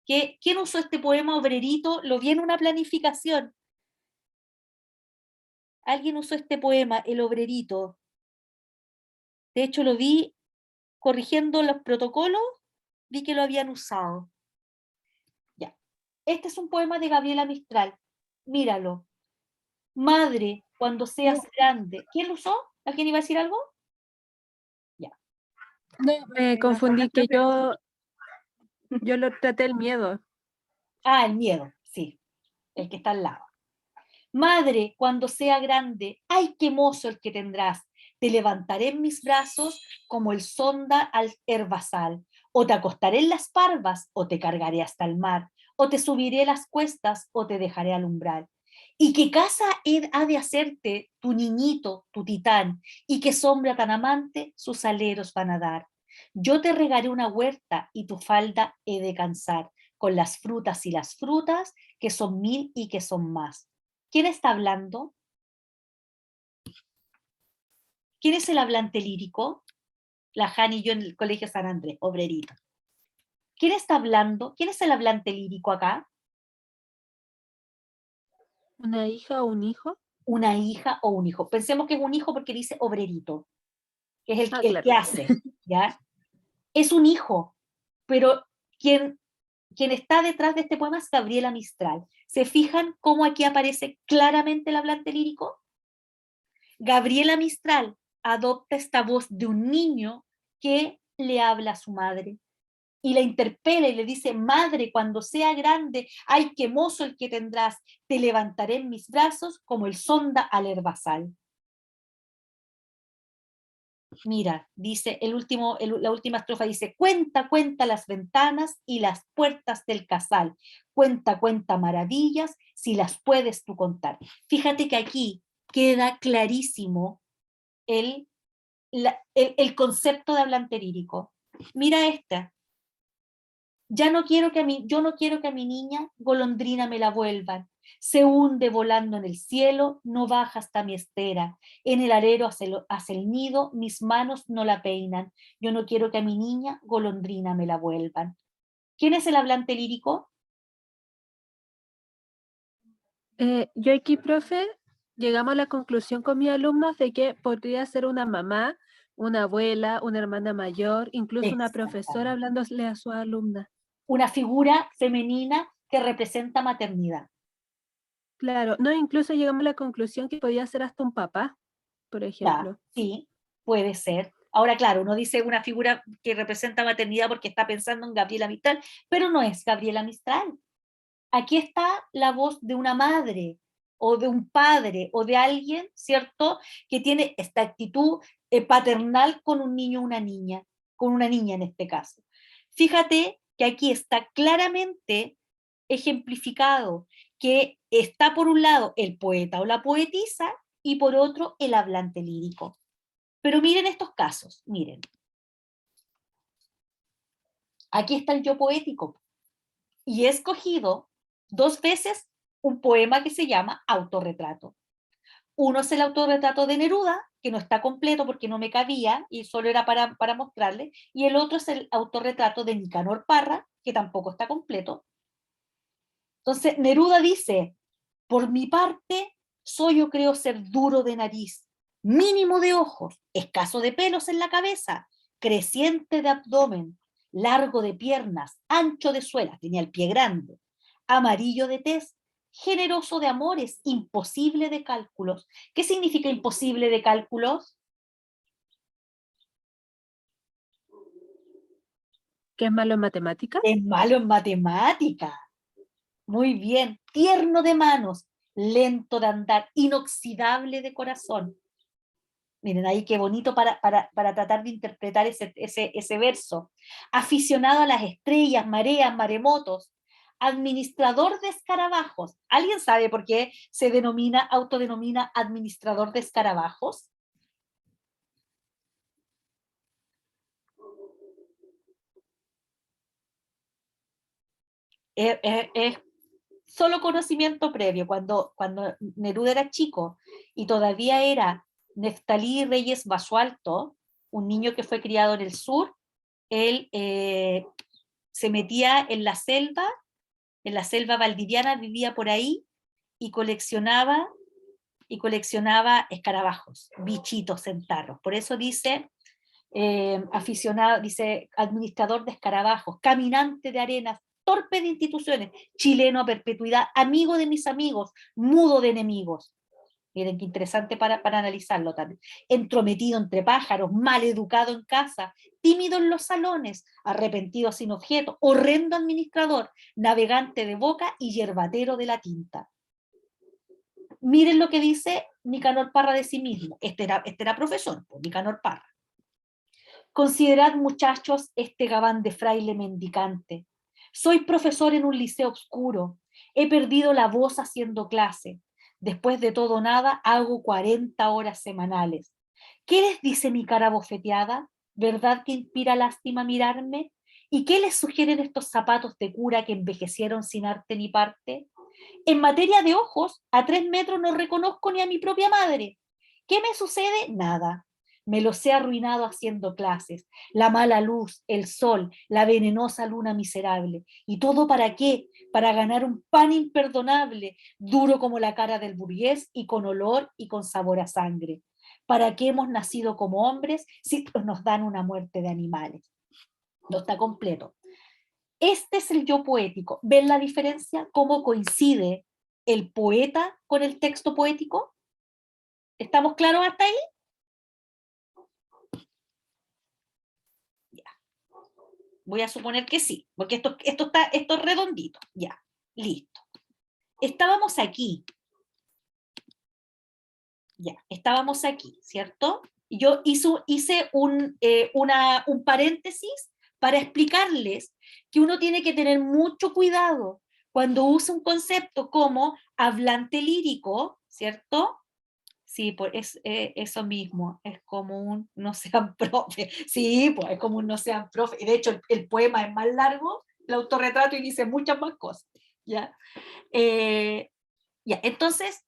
que, ¿quién usó este poema, Obrerito? Lo vi en una planificación. Alguien usó este poema, El Obrerito. De hecho, lo vi corrigiendo los protocolos, vi que lo habían usado. Ya. Este es un poema de Gabriela Mistral. Míralo. Madre, cuando seas grande. ¿Quién lo usó? ¿Alguien iba a decir algo? Ya. No, me confundí que yo lo traté el miedo. Ah, el miedo, sí. El que está al lado. Madre, cuando sea grande, ¡ay, qué mozo el que tendrás! Te levantaré en mis brazos como el sonda al herbazal, o te acostaré en las parvas, o te cargaré hasta el mar, o te subiré las cuestas, o te dejaré al umbral. ¿Y qué casa ha de hacerte tu niñito, tu titán? ¿Y qué sombra tan amante sus aleros van a dar? Yo te regaré una huerta y tu falda he de cansar, con las frutas y las frutas, que son 1000 y que son más. ¿Quién está hablando? ¿Quién es el hablante lírico? La Jani y yo en el Colegio San Andrés, obrerito. ¿Quién está hablando? ¿Quién es el hablante lírico acá? ¿Una hija o un hijo? Una hija o un hijo. Pensemos que es un hijo porque dice obrerito, que es el Claro. que hace, ¿ya? Es un hijo, pero quien está detrás de este poema es Gabriela Mistral. ¿Se fijan cómo aquí aparece claramente el hablante lírico? Gabriela Mistral adopta esta voz de un niño que le habla a su madre y la interpela y le dice: madre, cuando sea grande, ay, qué mozo el que tendrás, te levantaré en mis brazos como el sonda al herbazal. Mira, dice la última estrofa dice: cuenta, cuenta las ventanas y las puertas del casal, cuenta, cuenta maravillas, si las puedes tú contar. Fíjate que aquí queda clarísimo el concepto de hablante lírico. Mira esta. Yo no quiero que a mi niña golondrina me la vuelvan. Se hunde volando en el cielo, no baja hasta mi estera. En el arero hace el nido, mis manos no la peinan. Yo no quiero que a mi niña golondrina me la vuelvan. ¿Quién es el hablante lírico? Yo aquí, profe, llegamos a la conclusión con mis alumnos de que podría ser una mamá, una abuela, una hermana mayor, incluso una profesora hablándole a su alumna. Una figura femenina que representa maternidad. Claro, no, incluso llegamos a la conclusión que podía ser hasta un papá, por ejemplo. Ya, sí, puede ser. Ahora, claro, uno dice una figura que representa maternidad porque está pensando en Gabriela Mistral, pero no es Gabriela Mistral. Aquí está la voz de una madre o de un padre o de alguien, ¿cierto?, que tiene esta actitud paternal con un niño o una niña, con una niña en este caso. Fíjate que aquí está claramente ejemplificado que está por un lado el poeta o la poetisa y por otro el hablante lírico. Pero miren estos casos, miren. Aquí está el yo poético y he escogido 2 veces un poema que se llama Autorretrato. Uno es el autorretrato de Neruda, que no está completo porque no me cabía y solo era para mostrarle, y el otro es el autorretrato de Nicanor Parra, que tampoco está completo. Entonces, Neruda dice: por mi parte, soy yo creo ser duro de nariz, mínimo de ojos, escaso de pelos en la cabeza, creciente de abdomen, largo de piernas, ancho de suela, tenía el pie grande, amarillo de tez, generoso de amores, imposible de cálculos. ¿Qué significa imposible de cálculos? ¿Qué es malo en matemáticas? Es malo en matemática. Muy bien. Tierno de manos, lento de andar, inoxidable de corazón. Miren ahí qué bonito para tratar de interpretar ese verso. Aficionado a las estrellas, mareas, maremotos, administrador de escarabajos. ¿Alguien sabe por qué se autodenomina administrador de escarabajos? Es solo conocimiento previo. Cuando Neruda era chico y todavía era Neftalí Reyes Basualto, un niño que fue criado en el sur, él se metía en la selva valdiviana, vivía por ahí y coleccionaba escarabajos, bichitos en tarros. Por eso dice aficionado, dice administrador de escarabajos, caminante de arenas, torpe de instituciones, chileno a perpetuidad, amigo de mis amigos, mudo de enemigos. Miren qué interesante para analizarlo también. Entrometido entre pájaros, mal educado en casa, tímido en los salones, arrepentido sin objeto, horrendo administrador, navegante de boca y yerbatero de la tinta. Miren lo que dice Nicanor Parra de sí mismo. Este era profesor, pues, Nicanor Parra. Considerad, muchachos, este gabán de fraile mendicante. Soy profesor en un liceo oscuro. He perdido la voz haciendo clase. Después de todo nada, hago 40 horas semanales. ¿Qué les dice mi cara bofeteada? ¿Verdad que inspira lástima mirarme? ¿Y qué les sugieren estos zapatos de cura que envejecieron sin arte ni parte? En materia de ojos, a 3 metros no reconozco ni a mi propia madre. ¿Qué me sucede? Nada. Me los he arruinado haciendo clases, la mala luz, el sol, la venenosa luna miserable. ¿Y todo para qué? Para ganar un pan imperdonable, duro como la cara del burgués y con olor y con sabor a sangre. ¿Para qué hemos nacido como hombres si nos dan una muerte de animales? No está completo. Este es el yo poético. ¿Ven la diferencia? ¿Cómo coincide el poeta con el texto poético? ¿Estamos claros hasta ahí? Ya. Voy a suponer que sí, porque esto es redondito. Ya, listo. Estábamos aquí. Ya, estábamos aquí, ¿cierto? Yo hice un paréntesis para explicarles que uno tiene que tener mucho cuidado cuando usa un concepto como hablante lírico, ¿cierto? Sí, pues es eso mismo, es como un no sean profe. Sí, pues es como un no sean profe. Y de hecho, el poema es más largo, el autorretrato, y dice muchas más cosas. ¿Ya? Ya, entonces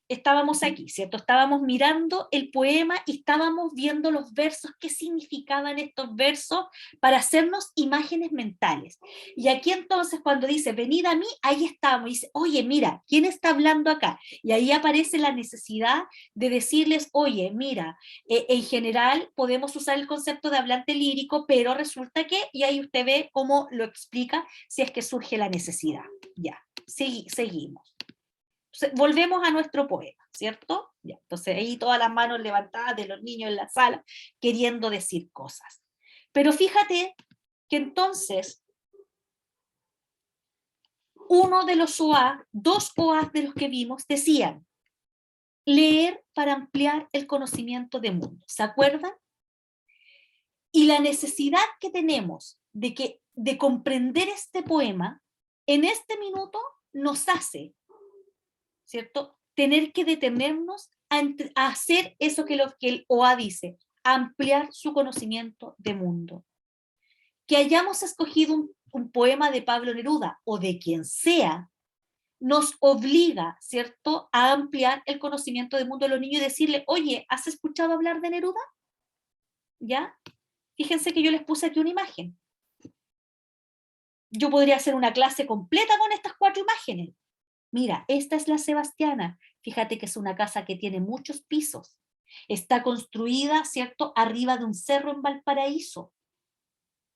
estábamos aquí, ¿cierto? Estábamos mirando el poema y estábamos viendo los versos, qué significaban estos versos para hacernos imágenes mentales. Y aquí entonces cuando dice, venid a mí, ahí estamos, y dice, oye, mira, ¿quién está hablando acá? Y ahí aparece la necesidad de decirles, oye, mira, en general podemos usar el concepto de hablante lírico, pero resulta que, y ahí usted ve cómo lo explica si es que surge la necesidad. Ya, seguimos. Volvemos a nuestro poema, ¿cierto? Ya, entonces ahí todas las manos levantadas de los niños en la sala queriendo decir cosas. Pero fíjate que entonces uno de los OA, dos OAs de los que vimos decían leer para ampliar el conocimiento de mundo. ¿Se acuerdan? Y la necesidad que tenemos de comprender este poema en este minuto nos hace, ¿cierto?, tener que detenernos a hacer eso que el OA dice, ampliar su conocimiento de mundo. Que hayamos escogido un poema de Pablo Neruda o de quien sea, nos obliga, ¿cierto?, a ampliar el conocimiento del mundo de los niños y decirle, oye, ¿has escuchado hablar de Neruda? ¿Ya? Fíjense que yo les puse aquí una imagen. Yo podría hacer una clase completa con estas 4 imágenes. Mira, esta es la Sebastiana. Fíjate que es una casa que tiene muchos pisos. Está construida, ¿cierto?, arriba de un cerro en Valparaíso.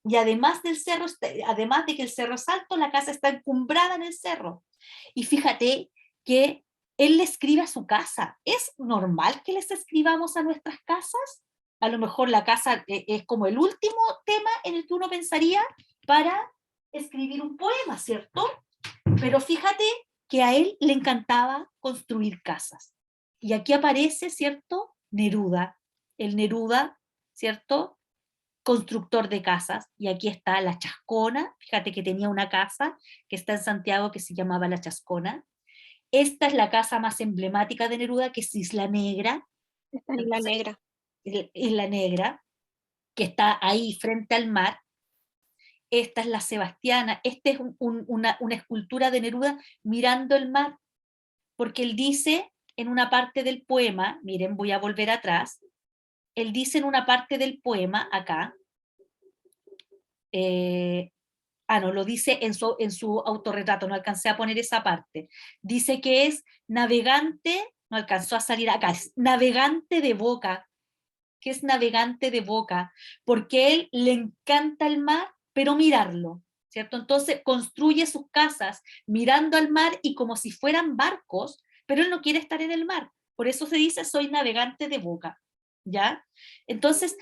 Y además del cerro, además de que el cerro es alto, la casa está encumbrada en el cerro. Y fíjate que él le escribe a su casa. ¿Es normal que les escribamos a nuestras casas? A lo mejor la casa es como el último tema en el que uno pensaría para escribir un poema, ¿cierto? Pero fíjate que a él le encantaba construir casas. Y aquí aparece, ¿cierto?, Neruda, el Neruda, ¿cierto?, constructor de casas. Y aquí está la Chascona, fíjate que tenía una casa que está en Santiago que se llamaba la Chascona. Esta es la casa más emblemática de Neruda, que es Isla Negra. Está en la negra. Isla Negra, que está ahí frente al mar. Esta es la Sebastiana, esta es una escultura de Neruda mirando el mar, porque él dice en una parte del poema, miren, voy a volver atrás, él dice en una parte del poema, acá, no, lo dice en su autorretrato, no alcancé a poner esa parte, dice que es navegante, no alcanzó a salir acá, es navegante de boca, que es navegante de boca, porque él le encanta el mar, pero mirarlo, ¿cierto? Entonces construye sus casas mirando al mar y como si fueran barcos, pero él no quiere estar en el mar. Por eso se dice, soy navegante de boca, ¿ya? Entonces,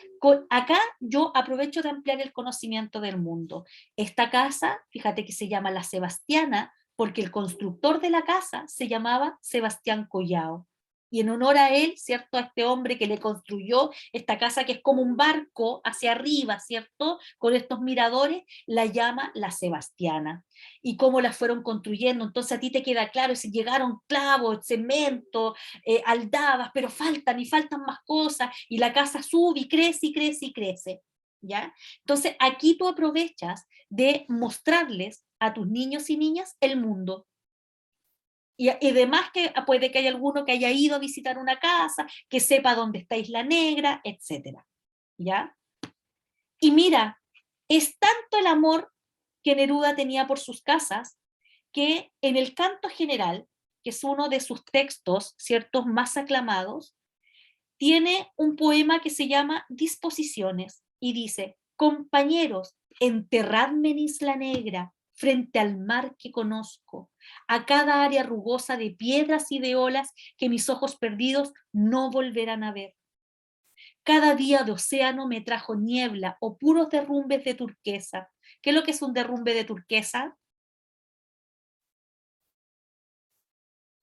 acá yo aprovecho de ampliar el conocimiento del mundo. Esta casa, fíjate que se llama la Sebastiana, porque el constructor de la casa se llamaba Sebastián Collao. Y en honor a él, ¿cierto?, a este hombre que le construyó esta casa que es como un barco hacia arriba, ¿cierto?, con estos miradores, la llama la Sebastiana. Y cómo la fueron construyendo, entonces a ti te queda claro, si llegaron clavos, cemento, aldabas, pero faltan y faltan más cosas, y la casa sube y crece y crece y crece, ¿ya? Entonces aquí tú aprovechas de mostrarles a tus niños y niñas el mundo. Y además que puede que haya alguno que haya ido a visitar una casa, que sepa dónde está Isla Negra, etc. ¿Ya? Y mira, es tanto el amor que Neruda tenía por sus casas, que en el Canto General, que es uno de sus textos, ciertos más aclamados, tiene un poema que se llama Disposiciones, y dice: compañeros, enterradme en Isla Negra, frente al mar que conozco, a cada área rugosa de piedras y de olas que mis ojos perdidos no volverán a ver. Cada día de océano me trajo niebla o puros derrumbes de turquesa. ¿Qué es lo que es un derrumbe de turquesa?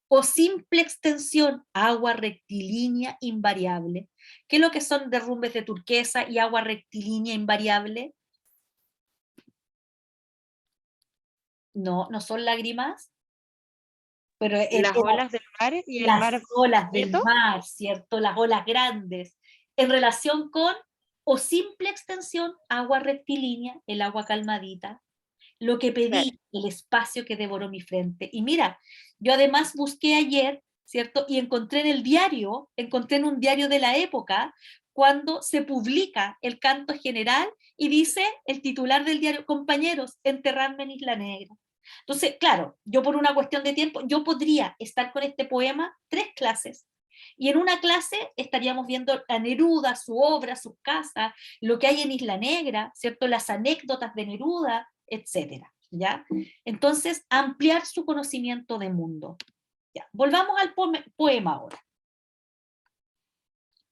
O simple extensión, agua rectilínea invariable. ¿Qué es lo que son derrumbes de turquesa y agua rectilínea invariable? No, no son lágrimas, pero Las olas del mar y el las mar olas del quieto. mar, ¿cierto? Las olas grandes, en relación con, o simple extensión, agua rectilínea, el agua calmadita, lo que Claro. pedí, el espacio que devoró mi frente. Y mira, yo además busqué ayer, ¿cierto? Y encontré en el diario, encontré en un diario de la época, cuando se publica el Canto General y dice el titular del diario: compañeros, enterradme en Isla Negra. Entonces, claro, yo por una cuestión de tiempo, yo podría estar con este poema 3 clases. Y en una clase estaríamos viendo a Neruda, su obra, sus casas, lo que hay en Isla Negra, ¿cierto? Las anécdotas de Neruda, etcétera, ¿ya? Entonces, ampliar su conocimiento de mundo. Ya. Volvamos al poema ahora.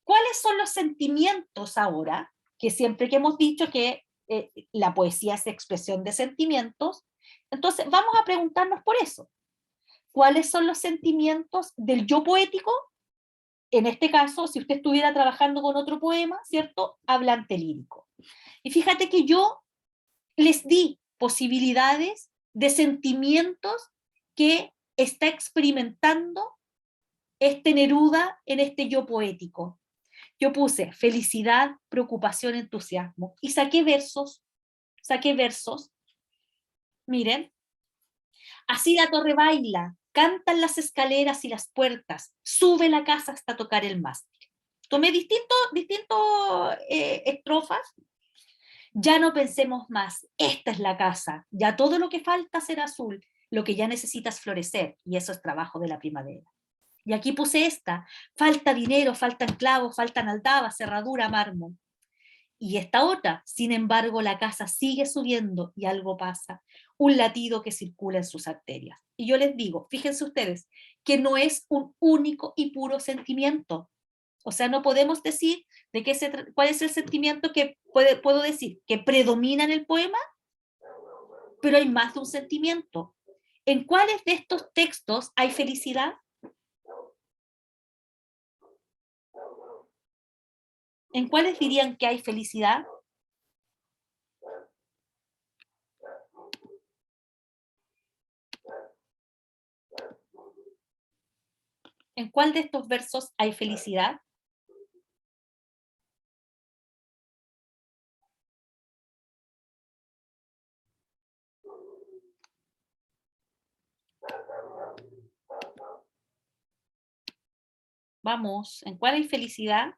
¿Cuáles son los sentimientos ahora? Que siempre que hemos dicho que la poesía es expresión de sentimientos, entonces vamos a preguntarnos por eso. ¿Cuáles son los sentimientos del yo poético? En este caso, si usted estuviera trabajando con otro poema, ¿cierto? Hablante lírico. Y fíjate que yo les di posibilidades de sentimientos que está experimentando este Neruda en este yo poético. Yo puse felicidad, preocupación, entusiasmo, y saqué versos, miren: así la torre baila, cantan las escaleras y las puertas, sube la casa hasta tocar el mástil. Tomé distintos estrofas. Ya no pensemos más, esta es la casa, ya todo lo que falta será azul, lo que ya necesitas florecer, y eso es trabajo de la primavera. Y aquí puse esta: falta dinero, faltan clavos, faltan aldabas, cerradura, mármol. Y esta otra: sin embargo la casa sigue subiendo y algo pasa, un latido que circula en sus arterias. Y yo les digo, fíjense ustedes, que no es un único y puro sentimiento. O sea, no podemos decir cuál es el sentimiento que puedo decir que predomina en el poema, pero hay más de un sentimiento. ¿En cuáles de estos textos hay felicidad? ¿En cuáles dirían que hay felicidad? ¿En cuál de estos versos hay felicidad? Vamos, ¿en cuál hay felicidad?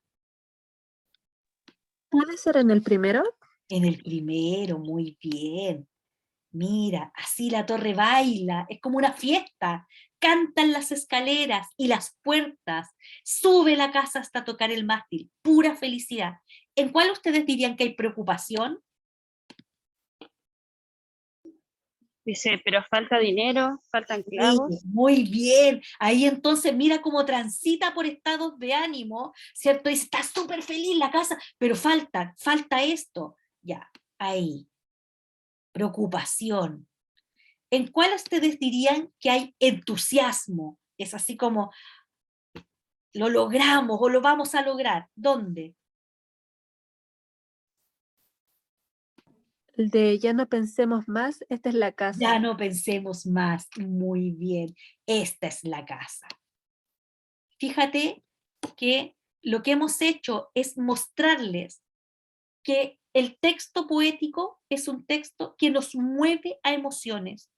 ¿Puede ser en el primero? En el primero, muy bien. Mira, así la torre baila, es como una fiesta. Cantan las escaleras y las puertas, sube la casa hasta tocar el mástil, pura felicidad. ¿En cuál ustedes dirían que hay preocupación? Dice, pero falta dinero, faltan Sí, clavos. muy bien. Ahí entonces mira cómo transita por estados de ánimo, ¿cierto? Dice, está súper feliz la casa, pero falta esto. Ya, ahí. Preocupación. ¿En cuál ustedes dirían que hay entusiasmo? Es así como, lo logramos o lo vamos a lograr. ¿Dónde? El de ya no pensemos más, esta es la casa. Ya no pensemos más. Muy bien. Esta es la casa. Fíjate que lo que hemos hecho es mostrarles que el texto poético es un texto que nos mueve a emociones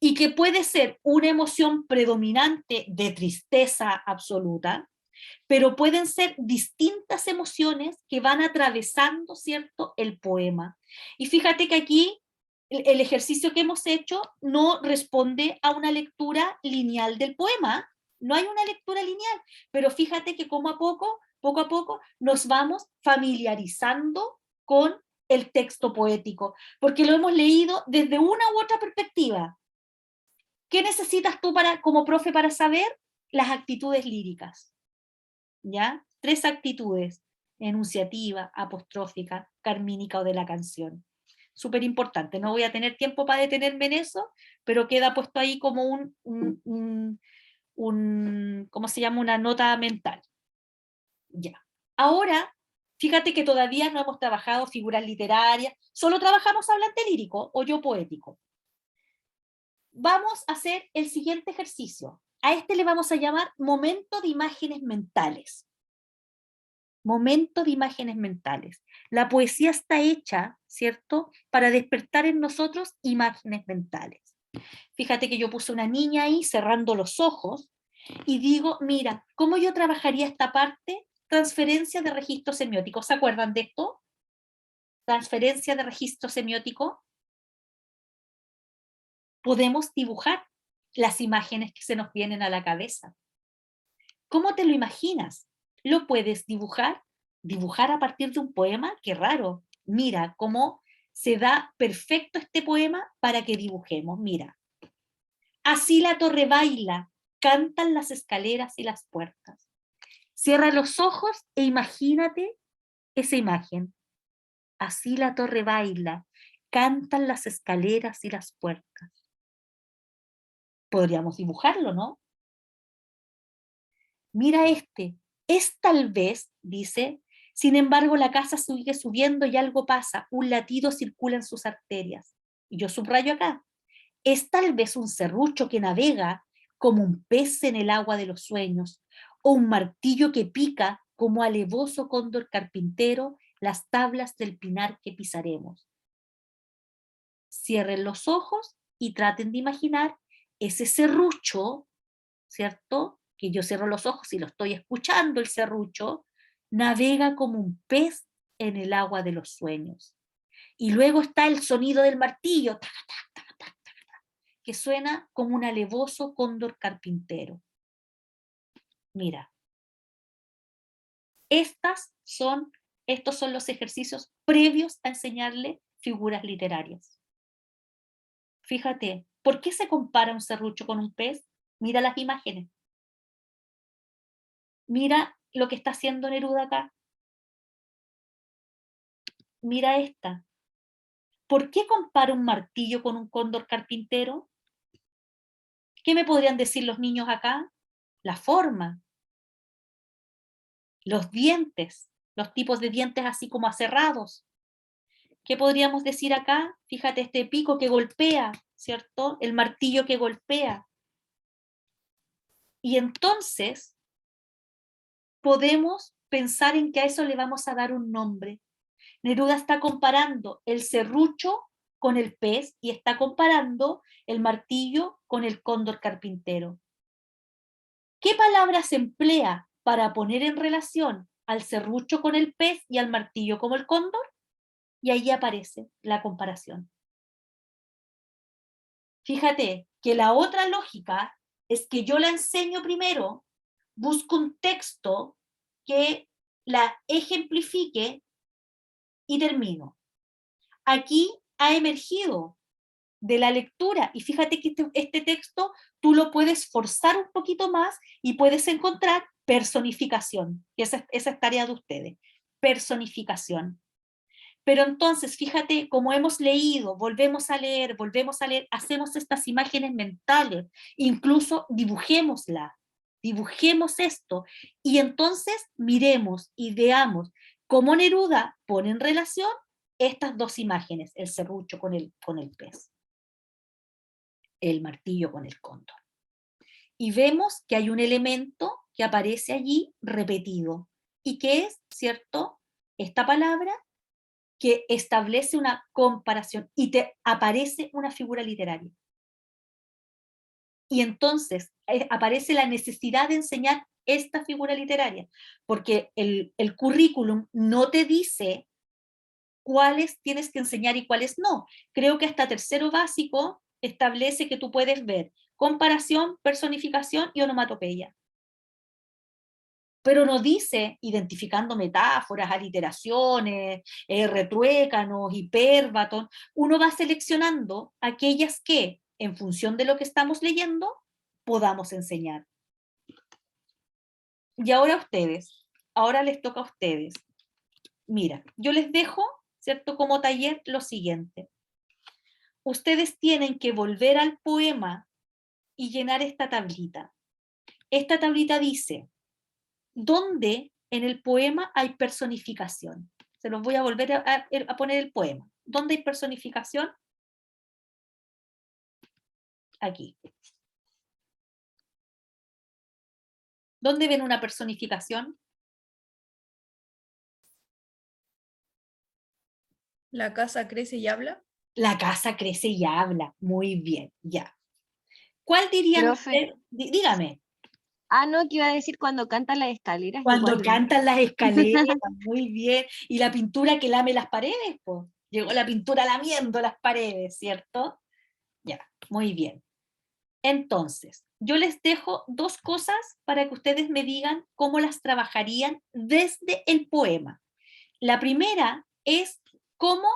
y que puede ser una emoción predominante de tristeza absoluta, pero pueden ser distintas emociones que van atravesando, ¿cierto?, el poema. Y fíjate que aquí el ejercicio que hemos hecho no responde a una lectura lineal del poema, no hay una lectura lineal, pero fíjate que como poco a poco, nos vamos familiarizando con el texto poético, porque lo hemos leído desde una u otra perspectiva. ¿Qué necesitas tú como profe para saber? Las actitudes líricas. ¿Ya? 3 actitudes: enunciativa, apostrófica, carmínica o de la canción. Súper importante, no voy a tener tiempo para detenerme en eso, pero queda puesto ahí como ¿cómo se llama? Una nota mental. Ya. Ahora, fíjate que todavía no hemos trabajado figuras literarias, solo trabajamos hablante lírico o yo poético. Vamos a hacer el siguiente ejercicio. A este le vamos a llamar momento de imágenes mentales. Momento de imágenes mentales. La poesía está hecha, ¿cierto?, para despertar en nosotros imágenes mentales. Fíjate que yo puse una niña ahí cerrando los ojos y digo, mira, ¿cómo yo trabajaría esta parte? Transferencia de registro semiótico. ¿Se acuerdan de esto? Transferencia de registro semiótico. Podemos dibujar las imágenes que se nos vienen a la cabeza. ¿Cómo te lo imaginas? ¿Lo puedes dibujar? ¿Dibujar a partir de un poema? ¡Qué raro! Mira cómo se da perfecto este poema para que dibujemos. Mira. Así la torre baila, cantan las escaleras y las puertas. Cierra los ojos e imagínate esa imagen. Así la torre baila, cantan las escaleras y las puertas. Podríamos dibujarlo, ¿no? Mira este, es tal vez, dice, sin embargo la casa sigue subiendo y algo pasa, un latido circula en sus arterias. Y yo subrayo acá, es tal vez un serrucho que navega como un pez en el agua de los sueños, o un martillo que pica como alevoso cóndor carpintero las tablas del pinar que pisaremos. Cierren los ojos y traten de imaginar ese serrucho, ¿cierto?, que yo cierro los ojos y lo estoy escuchando, el serrucho, navega como un pez en el agua de los sueños. Y luego está el sonido del martillo, tac, tac, tac, tac, tac, que suena como un alevoso cóndor carpintero. Mira, estos son los ejercicios previos a enseñarle figuras literarias. Fíjate, ¿por qué se compara un serrucho con un pez? Mira las imágenes. Mira lo que está haciendo Neruda acá. Mira esta. ¿Por qué compara un martillo con un cóndor carpintero? ¿Qué me podrían decir los niños acá? La forma, los dientes, los tipos de dientes así como aserrados. ¿Qué podríamos decir acá? Fíjate este pico que golpea, ¿cierto? El martillo que golpea. Y entonces podemos pensar en que a eso le vamos a dar un nombre. Neruda está comparando el serrucho con el pez y está comparando el martillo con el cóndor carpintero. ¿Qué palabra se emplea para poner en relación al serrucho con el pez y al martillo como el cóndor? Y ahí aparece la comparación. Fíjate que la otra lógica es que yo la enseño primero, busco un texto que la ejemplifique y termino. Aquí ha emergido de la lectura, y fíjate que este texto tú lo puedes forzar un poquito más y puedes encontrar personificación, y esa es tarea de ustedes, personificación. Pero entonces, fíjate, como hemos leído, volvemos a leer, hacemos estas imágenes mentales, incluso dibujémosla, dibujemos esto, y entonces miremos y veamos cómo Neruda pone en relación estas dos imágenes, el serrucho con el pez, el martillo con el cóndor. Y vemos que hay un elemento que aparece allí repetido, y que es, ¿cierto?, esta palabra que establece una comparación y te aparece una figura literaria. Y entonces aparece la necesidad de enseñar esta figura literaria, porque el currículum no te dice cuáles tienes que enseñar y cuáles no. Creo que hasta tercero básico establece que tú puedes ver comparación, personificación y onomatopeya. Pero no dice identificando metáforas, aliteraciones, retruécanos, hipérbaton. Uno va seleccionando aquellas que, en función de lo que estamos leyendo, podamos enseñar. Y ahora ustedes, ahora les toca a ustedes. Mira, yo les dejo, ¿cierto?, como taller lo siguiente. Ustedes tienen que volver al poema y llenar esta tablita. Esta tablita dice, ¿dónde en el poema hay personificación? Se los voy a volver a poner el poema. ¿Dónde hay personificación? Aquí. ¿Dónde ven una personificación? La casa crece y habla. La casa crece y habla. Muy bien, ya. ¿Cuál dirían Profe. ustedes? Dígame. Ah, no, que iba a decir cuando cantan las escaleras. Cuando igual, ¿no? cantan las escaleras, muy bien. Y la pintura que lame las paredes, pues. Llegó la pintura lamiendo las paredes, ¿cierto? Ya, muy bien. Entonces, yo les dejo dos cosas para que ustedes me digan cómo las trabajarían desde el poema. La primera es cómo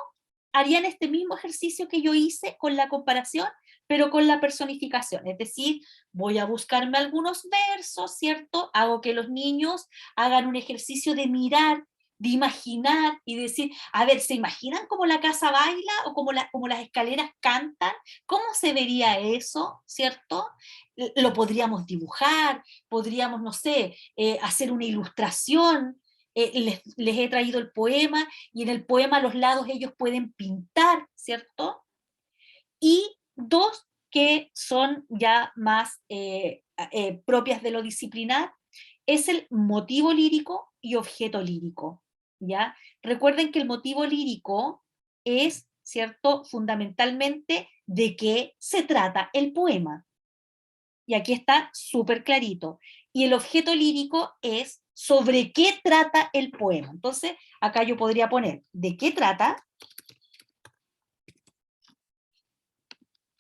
harían este mismo ejercicio que yo hice con la comparación, pero con la personificación. Es decir, voy a buscarme algunos versos, ¿cierto? Hago que los niños hagan un ejercicio de mirar, de imaginar y decir, a ver, ¿se imaginan cómo la casa baila o cómo las escaleras cantan? ¿Cómo se vería eso, cierto? Lo podríamos dibujar, podríamos, no sé, hacer una ilustración. Les he traído el poema y en el poema a los lados ellos pueden pintar, ¿cierto? Y dos que son ya más propias de lo disciplinar, es el motivo lírico y objeto lírico, ¿ya? Recuerden que el motivo lírico es, ¿cierto?, fundamentalmente de qué se trata el poema. Y aquí está súper clarito. Y el objeto lírico es sobre qué trata el poema. Entonces, acá yo podría poner de qué trata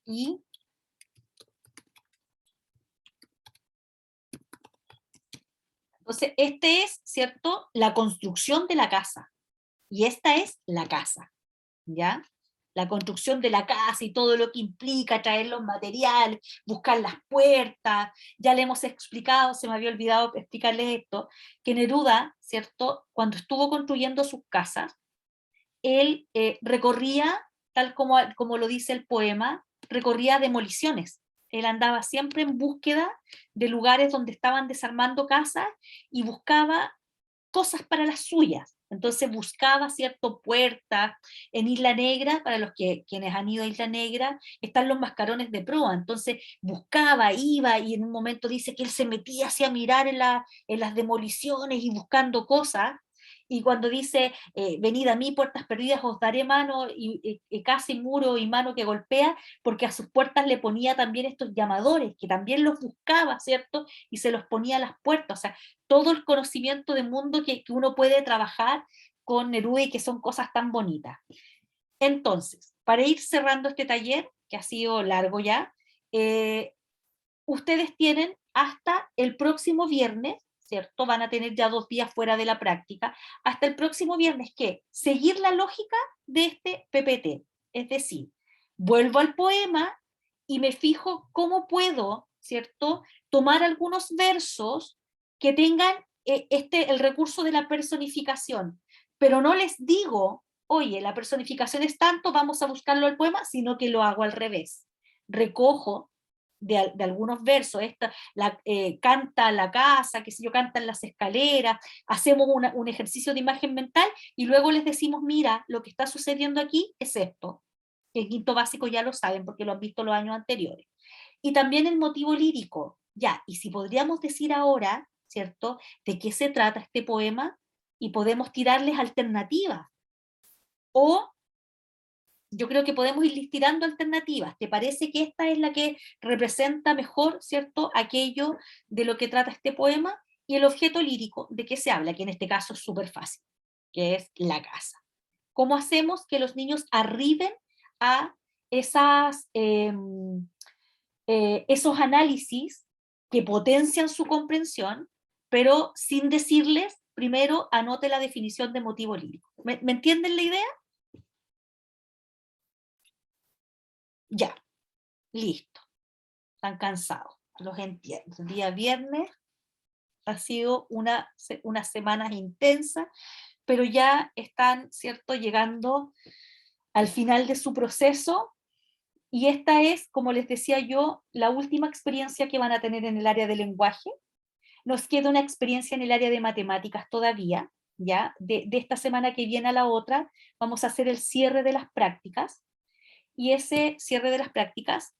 y entonces este es, ¿cierto?, la construcción de la casa. Y esta es la casa, ¿ya? La construcción de la casa y todo lo que implica traer los materiales, buscar las puertas. Ya le hemos explicado, se me había olvidado explicarles esto, que Neruda, ¿cierto?, cuando estuvo construyendo sus casas, él recorría, tal como lo dice el poema, recorría demoliciones. Él andaba siempre en búsqueda de lugares donde estaban desarmando casas y buscaba cosas para las suyas. Entonces buscaba, ¿cierto?, puertas. En Isla Negra, para los quienes han ido a Isla Negra, están los mascarones de proa. Entonces buscaba, iba, y en un momento dice que él se metía así a mirar en las demoliciones y buscando cosas. Y cuando dice, venid a mí, puertas perdidas, os daré mano, y casa y muro y mano que golpea, porque a sus puertas le ponía también estos llamadores, que también los buscaba, ¿cierto? Y se los ponía a las puertas. O sea, todo el conocimiento del mundo que uno puede trabajar con Neruda y que son cosas tan bonitas. Entonces, para ir cerrando este taller, que ha sido largo ya, ustedes tienen hasta el próximo viernes, ¿cierto? Van a tener ya 2 días fuera de la práctica, hasta el próximo viernes, ¿qué? Seguir la lógica de este PPT. Es decir, vuelvo al poema y me fijo cómo puedo, ¿cierto?, tomar algunos versos que tengan el recurso de la personificación, pero no les digo, oye, la personificación es tanto, vamos a buscarlo al poema, sino que lo hago al revés. Recojo de algunos versos, canta la casa, qué sé yo, cantan las escaleras, hacemos un ejercicio de imagen mental y luego les decimos, mira, lo que está sucediendo aquí es esto, que el quinto básico ya lo saben porque lo han visto los años anteriores. Y también el motivo lírico, ya, y si podríamos decir ahora, ¿cierto?, de qué se trata este poema y podemos tirarles alternativas. O Yo creo que podemos ir tirando alternativas. ¿Te parece que esta es la que representa mejor, ¿cierto?, aquello de lo que trata este poema? Y el objeto lírico, ¿de qué se habla? Que en este caso es súper fácil, que es la casa. ¿Cómo hacemos que los niños arriben a esos análisis que potencian su comprensión, pero sin decirles, primero, anote la definición de motivo lírico? ¿Me entienden la idea? Ya, listo. Están cansados, los entiendo. El día viernes ha sido unas semanas intensas, pero ya están, ¿cierto?, llegando al final de su proceso, y esta es, como les decía yo, la última experiencia que van a tener en el área de lenguaje. Nos queda una experiencia en el área de matemáticas todavía, ¿ya? De esta semana que viene a la otra, vamos a hacer el cierre de las prácticas, y ese cierre de las prácticas